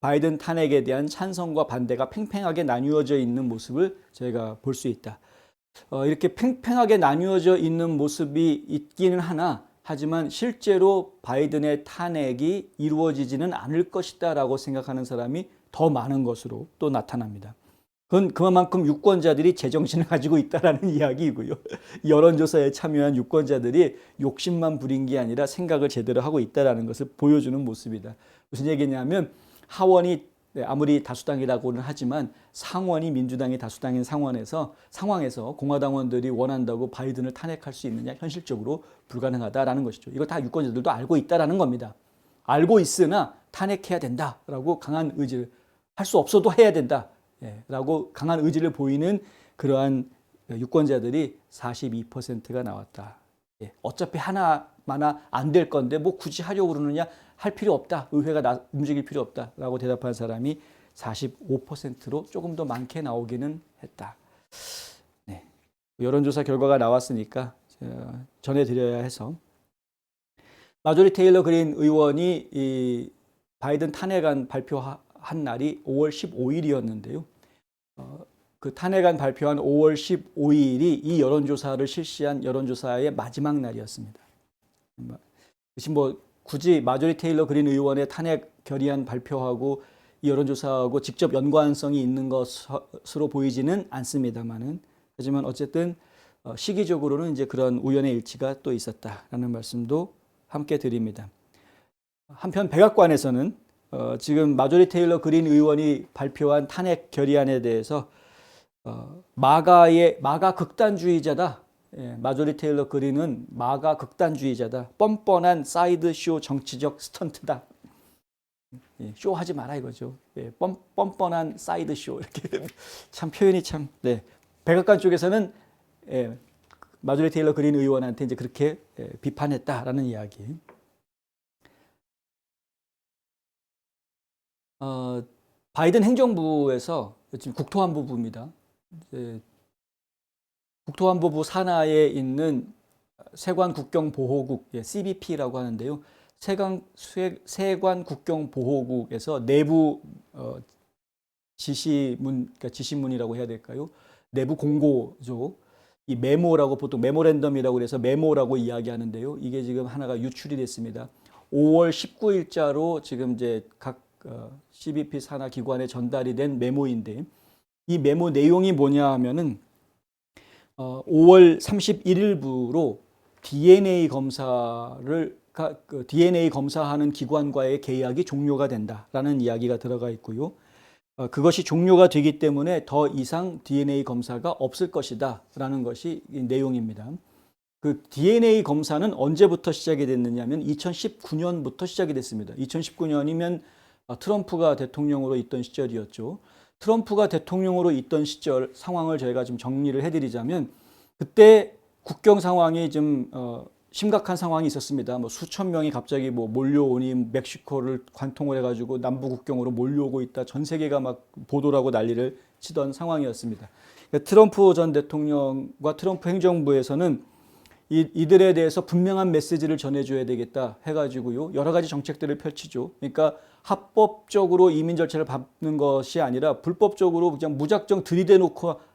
바이든 탄핵에 대한 찬성과 반대가 팽팽하게 나뉘어져 있는 모습을 저희가 볼 수 있다. 이렇게 팽팽하게 나뉘어져 있는 모습이 있기는 하나 하지만 실제로 바이든의 탄핵이 이루어지지는 않을 것이다라고 생각하는 사람이 더 많은 것으로 또 나타납니다. 그건 그만큼 유권자들이 제정신을 가지고 있다라는 이야기이고요. 여론조사에 참여한 유권자들이 욕심만 부린 게 아니라 생각을 제대로 하고 있다라는 것을 보여주는 모습이다. 무슨 얘기냐면 하원이 아무리 다수당이라고는 하지만 상원이 민주당이 다수당인 상황에서 공화당원들이 원한다고 바이든을 탄핵할 수 있느냐 현실적으로 불가능하다라는 것이죠. 이걸 다 유권자들도 알고 있다라는 겁니다. 알고 있으나 탄핵해야 된다라고 강한 의지를 할 수 없어도 해야 된다. 라고 강한 의지를 보이는 그러한 유권자들이 42%가 나왔다. 어차피 하나마나 안 될 건데 뭐 굳이 하려고 그러느냐 할 필요 없다. 의회가 움직일 필요 없다라고 대답한 사람이 45%로 조금 더 많게 나오기는 했다. 네. 여론조사 결과가 나왔으니까 전해드려야 해서 마조리 테일러 그린 의원이 이 바이든 탄핵안 발표한 날이 5월 15일이었는데요. 그 탄핵안 발표한 5월 15일이 이 여론조사를 실시한 여론조사의 마지막 날이었습니다. 굳이 마조리 테일러 그린 의원의 탄핵 결의안 발표하고 이 여론조사하고 직접 연관성이 있는 것으로 보이지는 않습니다만은 하지만 어쨌든 시기적으로는 이제 그런 우연의 일치가 또 있었다라는 말씀도 함께 드립니다. 한편 백악관에서는 지금 마조리 테일러 그린 의원이 발표한 탄핵 결의안에 대해서 마가 극단주의자다. 마조리 테일러 그린은 마가 극단주의자다. 뻔뻔한 사이드쇼 정치적 스턴트다. 쇼하지 마라 이거죠. 뻔뻔한 사이드쇼 이렇게 참 표현이 참. 네. 백악관 쪽에서는 마조리 테일러 그린 의원한테 이제 그렇게 비판했다라는 이야기. 바이든 행정부에서 지금 국토안보부입니다. 국토안보부 산하에 있는 세관 국경보호국 CBP라고 하는데요. 세관 국경보호국에서 내부 지시문이라고 해야 될까요? 내부 공고죠. 이 메모라고 보통 메모랜덤이라고 그래서 메모라고 이야기하는데요. 이게 지금 하나가 유출이 됐습니다. 5월 19일자로 지금 이제 각 CBP 산하 기관에 전달이 된 메모인데 이 메모 내용이 뭐냐 하면은 5월 31일부로 DNA 검사를 DNA 검사하는 기관과의 계약이 종료가 된다라는 이야기가 들어가 있고요. 그것이 종료가 되기 때문에 더 이상 DNA 검사가 없을 것이다라는 것이 이 내용입니다. 그 DNA 검사는 언제부터 시작이 됐느냐면 2019년부터 시작이 됐습니다. 2019년이면 트럼프가 대통령으로 있던 시절이었죠. 트럼프가 대통령으로 있던 시절 상황을 저희가 좀 정리를 해드리자면 그때 국경 상황이 좀 심각한 상황이 있었습니다. 뭐 수천 명이 갑자기 뭐 몰려오니 멕시코를 관통을 해가지고 남부 국경으로 몰려오고 있다. 전 세계가 막 보도를 하고 난리를 치던 상황이었습니다. 그러니까 트럼프 전 대통령과 트럼프 행정부에서는 이들에 대해서 분명한 메시지를 전해줘야 되겠다 해가지고요. 여러 가지 정책들을 펼치죠. 그러니까 합법적으로 이민 절차를 밟는 것이 아니라 불법적으로 그냥 무작정 들이대놓고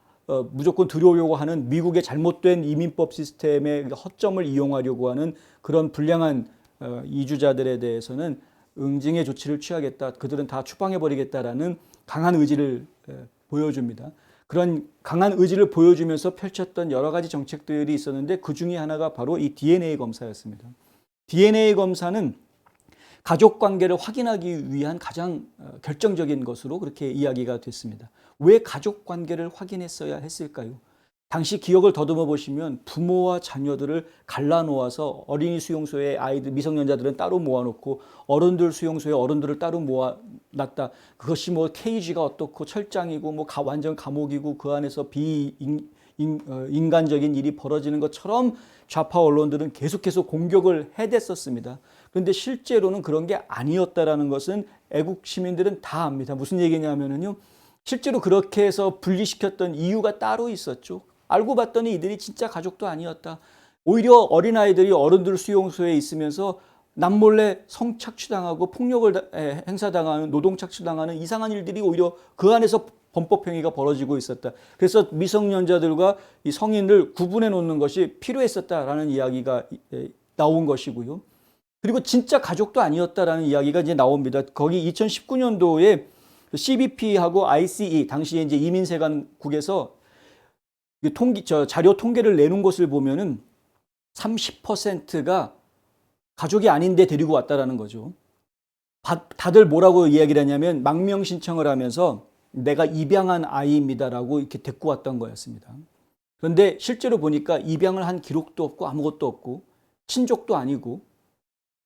무조건 들어오려고 하는 미국의 잘못된 이민법 시스템의 허점을 이용하려고 하는 그런 불량한 이주자들에 대해서는 응징의 조치를 취하겠다. 그들은 다 추방해버리겠다라는 강한 의지를 보여줍니다. 그런 강한 의지를 보여주면서 펼쳤던 여러 가지 정책들이 있었는데 그 중에 하나가 바로 이 DNA 검사였습니다. DNA 검사는 가족 관계를 확인하기 위한 가장 결정적인 것으로 그렇게 이야기가 됐습니다. 왜 가족 관계를 확인했어야 했을까요? 당시 기억을 더듬어 보시면 부모와 자녀들을 갈라놓아서 어린이 수용소에 아이들, 미성년자들은 따로 모아놓고 어른들 수용소에 어른들을 따로 모아놨다. 그것이 뭐 케이지가 어떻고 철장이고 뭐 완전 감옥이고 그 안에서 인간적인 일이 벌어지는 것처럼 좌파 언론들은 계속해서 공격을 해댔었습니다. 그런데 실제로는 그런 게 아니었다라는 것은 애국 시민들은 다 압니다. 무슨 얘기냐면요. 실제로 그렇게 해서 분리시켰던 이유가 따로 있었죠. 알고 봤더니 이들이 진짜 가족도 아니었다. 오히려 어린아이들이 어른들 수용소에 있으면서 남몰래 성착취당하고 폭력을 행사당하는 노동착취당하는 이상한 일들이 오히려 그 안에서 범법행위가 벌어지고 있었다. 그래서 미성년자들과 이 성인을 구분해 놓는 것이 필요했었다라는 이야기가 나온 것이고요. 그리고 진짜 가족도 아니었다라는 이야기가 이제 나옵니다. 거기 2019년도에 CBP하고 ICE 당시에 이제 이민세관국에서 자료 통계를 내놓은 것을 보면은 30%가 가족이 아닌데 데리고 왔다라는 거죠. 다들 뭐라고 이야기를 하냐면 망명 신청을 하면서 내가 입양한 아이입니다라고 이렇게 데리고 왔던 거였습니다. 그런데 실제로 보니까 입양을 한 기록도 없고 아무것도 없고 친족도 아니고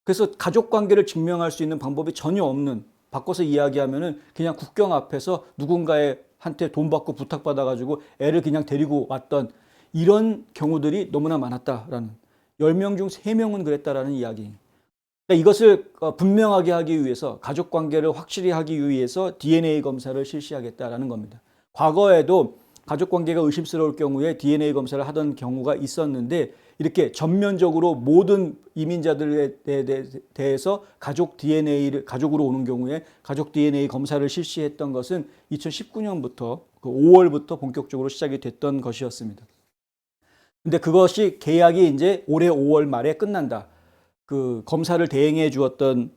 그래서 가족 관계를 증명할 수 있는 방법이 전혀 없는 바꿔서 이야기하면은 그냥 국경 앞에서 누군가한테 돈 받고 부탁받아가지고 애를 그냥 데리고 왔던 이런 경우들이 너무나 많았다라는 10명 중 3명은 그랬다라는 이야기. 그러니까 이것을 분명하게 하기 위해서 가족 관계를 확실히 하기 위해서 DNA 검사를 실시하겠다라는 겁니다. 과거에도 가족 관계가 의심스러울 경우에 DNA 검사를 하던 경우가 있었는데 이렇게 전면적으로 모든 이민자들에 대해서 가족으로 오는 경우에 가족 DNA 검사를 실시했던 것은 2019년부터 5월부터 본격적으로 시작이 됐던 것이었습니다. 근데 그것이 계약이 이제 올해 5월 말에 끝난다. 그 검사를 대행해 주었던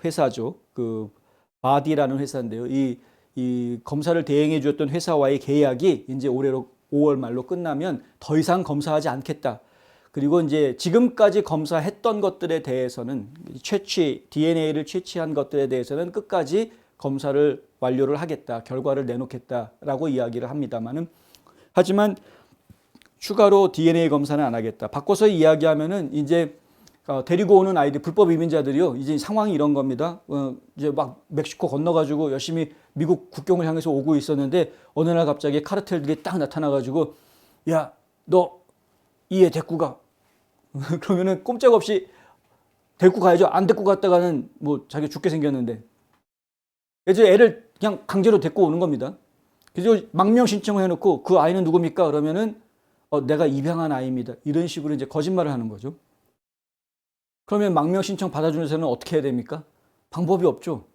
회사죠. 그 바디라는 회사인데요. 이 검사를 대행해 주었던 회사와의 계약이 이제 올해 5월 말로 끝나면 더 이상 검사하지 않겠다. 그리고 이제 지금까지 검사했던 것들에 대해서는 DNA를 채취한 것들에 대해서는 끝까지 검사를 완료를 하겠다. 결과를 내놓겠다라고 이야기를 합니다만은 하지만 추가로 DNA 검사는 안 하겠다. 바꿔서 이야기하면은 이제 데리고 오는 아이들, 불법 이민자들이요. 이제 상황이 이런 겁니다. 이제 막 멕시코 건너가지고 열심히 미국 국경을 향해서 오고 있었는데 어느 날 갑자기 카르텔들이 딱 나타나가지고 야, 너 이 애 데리고 가. 그러면은 꼼짝없이 데리고 가야죠. 안 데리고 갔다가는 뭐 자기 죽게 생겼는데. 그래서 애를 그냥 강제로 데리고 오는 겁니다. 그래서 망명 신청을 해놓고 그 아이는 누굽니까? 그러면은 내가 입양한 아이입니다. 이런 식으로 이제 거짓말을 하는 거죠. 그러면 망명 신청 받아주는 데서는 어떻게 해야 됩니까? 방법이 없죠.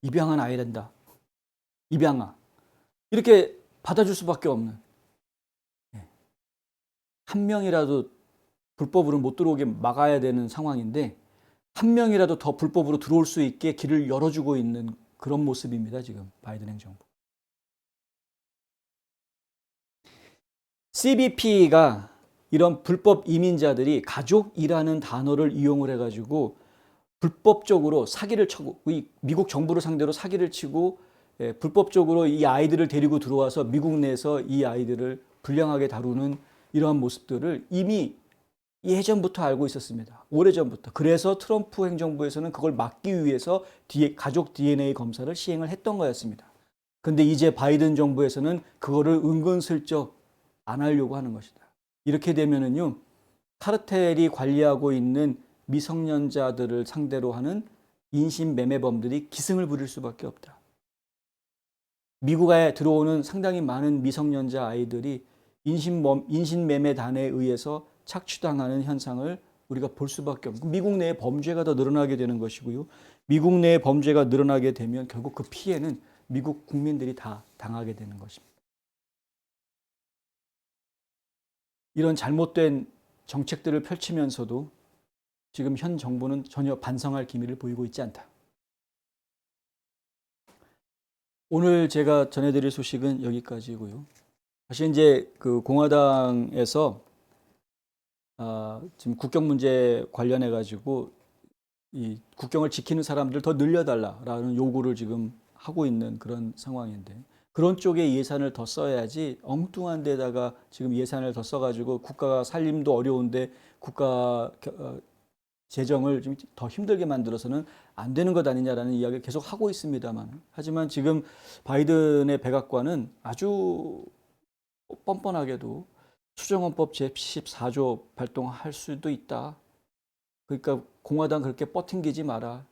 입양한 아이란다. 입양아. 이렇게 받아줄 수밖에 없는. 한 명이라도 불법으로 못 들어오게 막아야 되는 상황인데 한 명이라도 더 불법으로 들어올 수 있게 길을 열어주고 있는 그런 모습입니다. 지금 바이든 행정부. CBP가 이런 불법 이민자들이 가족이라는 단어를 이용을 해가지고 불법적으로 사기를 치고 미국 정부를 상대로 사기를 치고 불법적으로 이 아이들을 데리고 들어와서 미국 내에서 이 아이들을 불량하게 다루는 이러한 모습들을 이미 예전부터 알고 있었습니다. 오래전부터. 그래서 트럼프 행정부에서는 그걸 막기 위해서 가족 DNA 검사를 시행을 했던 거였습니다. 근데 이제 바이든 정부에서는 그거를 은근슬쩍 안 하려고 하는 것이다. 이렇게 되면은요, 카르텔이 관리하고 있는 미성년자들을 상대로 하는 인신매매범들이 기승을 부릴 수밖에 없다. 미국에 들어오는 상당히 많은 미성년자 아이들이 인신매매단에 의해서 착취당하는 현상을 우리가 볼 수밖에 없고 미국 내의 범죄가 더 늘어나게 되는 것이고요. 미국 내의 범죄가 늘어나게 되면 결국 그 피해는 미국 국민들이 다 당하게 되는 것입니다. 이런 잘못된 정책들을 펼치면서도 지금 현 정부는 전혀 반성할 기미를 보이고 있지 않다. 오늘 제가 전해드릴 소식은 여기까지고요. 사실 이제 그 공화당에서 지금 국경 문제 관련해 가지고 이 국경을 지키는 사람들 더 늘려달라라는 요구를 지금 하고 있는 그런 상황인데 그런 쪽에 예산을 더 써야지 엉뚱한 데다가 지금 예산을 더 써가지고 국가 살림도 어려운데 국가 재정을 좀 더 힘들게 만들어서는 안 되는 것 아니냐라는 이야기를 계속 하고 있습니다만 하지만 지금 바이든의 백악관은 아주 뻔뻔하게도 수정헌법 제14조 발동할 수도 있다. 그러니까 공화당 그렇게 뻗팅기지 마라.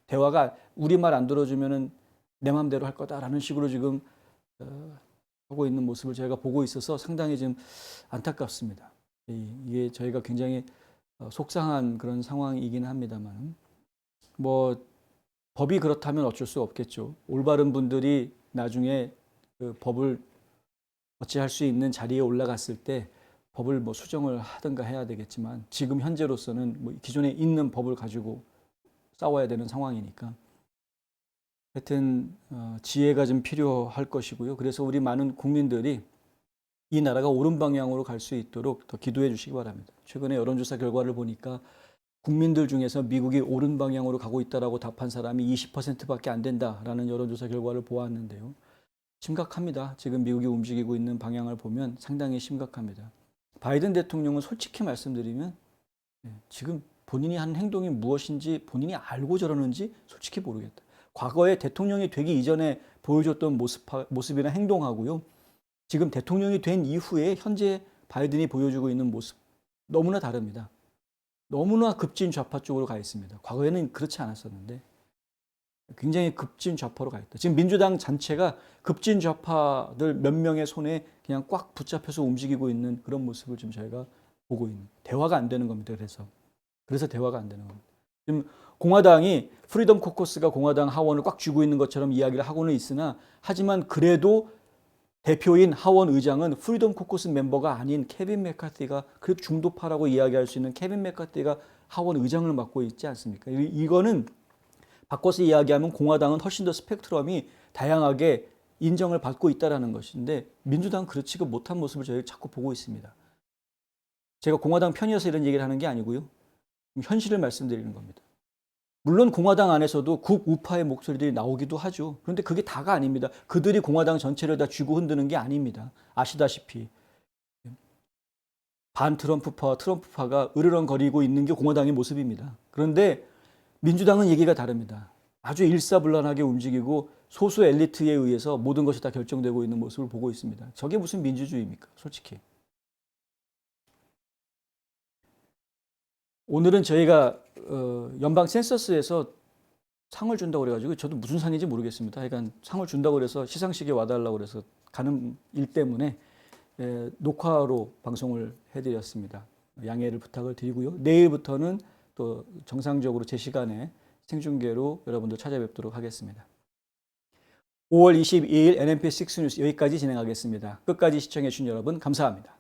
대화가 우리 말 안 들어주면은 내 마음대로 할 거다라는 식으로 지금 하고 있는 모습을 저희가 보고 있어서 상당히 지금 안타깝습니다. 이게 저희가 굉장히 속상한 그런 상황이긴 합니다만 뭐 법이 그렇다면 어쩔 수 없겠죠. 올바른 분들이 나중에 그 법을 어찌할 수 있는 자리에 올라갔을 때 법을 뭐 수정을 하든가 해야 되겠지만 지금 현재로서는 뭐 기존에 있는 법을 가지고 싸워야 되는 상황이니까 하여튼 지혜가 좀 필요할 것이고요. 그래서 우리 많은 국민들이 이 나라가 옳은 방향으로 갈 수 있도록 더 기도해 주시기 바랍니다. 최근에 여론조사 결과를 보니까 국민들 중에서 미국이 옳은 방향으로 가고 있다라고 답한 사람이 20%밖에 안 된다라는 여론조사 결과를 보았는데요. 심각합니다. 지금 미국이 움직이고 있는 방향을 보면 상당히 심각합니다. 바이든 대통령은 솔직히 말씀드리면 지금 본인이 한 행동이 무엇인지 본인이 알고 저러는지 솔직히 모르겠다. 과거에 대통령이 되기 이전에 보여줬던 모습이나 행동하고요. 지금 대통령이 된 이후에 현재 바이든이 보여주고 있는 모습 너무나 다릅니다. 너무나 급진 좌파 쪽으로 가 있습니다. 과거에는 그렇지 않았었는데 굉장히 급진 좌파로 가 있다. 지금 민주당 전체가 급진 좌파들 몇 명의 손에 그냥 꽉 붙잡혀서 움직이고 있는 그런 모습을 지금 저희가 보고 있는. 대화가 안 되는 겁니다. 그래서 대화가 안 되는 겁니다. 지금 공화당이 프리덤 코커스가 공화당 하원을 꽉 쥐고 있는 것처럼 이야기를 하고는 있으나 하지만 그래도 대표인 하원 의장은 프리덤 코커스 멤버가 아닌 케빈 메카티가 그래도 중도파라고 이야기할 수 있는 케빈 메카티가 하원 의장을 맡고 있지 않습니까? 이거는 바꿔서 이야기하면 공화당은 훨씬 더 스펙트럼이 다양하게 인정을 받고 있다는 것인데 민주당은 그렇지가 못한 모습을 저희가 자꾸 보고 있습니다. 제가 공화당 편이어서 이런 얘기를 하는 게 아니고요. 현실을 말씀드리는 겁니다. 물론 공화당 안에서도 극우파의 목소리들이 나오기도 하죠. 그런데 그게 다가 아닙니다. 그들이 공화당 전체를 다 쥐고 흔드는 게 아닙니다. 아시다시피 반 트럼프파와 트럼프파가 으르렁거리고 있는 게 공화당의 모습입니다. 그런데 민주당은 얘기가 다릅니다. 아주 일사불란하게 움직이고 소수 엘리트에 의해서 모든 것이 다 결정되고 있는 모습을 보고 있습니다. 저게 무슨 민주주의입니까? 솔직히. 오늘은 저희가 연방 센서스에서 상을 준다고 그래가지고 저도 무슨 상인지 모르겠습니다. 그러니까 상을 준다고 그래서 시상식에 와달라고 그래서 가는 일 때문에 녹화로 방송을 해드렸습니다. 양해를 부탁을 드리고요. 내일부터는 또 정상적으로 제 시간에 생중계로 여러분들 찾아뵙도록 하겠습니다. 5월 22일 NMP6 뉴스 여기까지 진행하겠습니다. 끝까지 시청해 주신 여러분 감사합니다.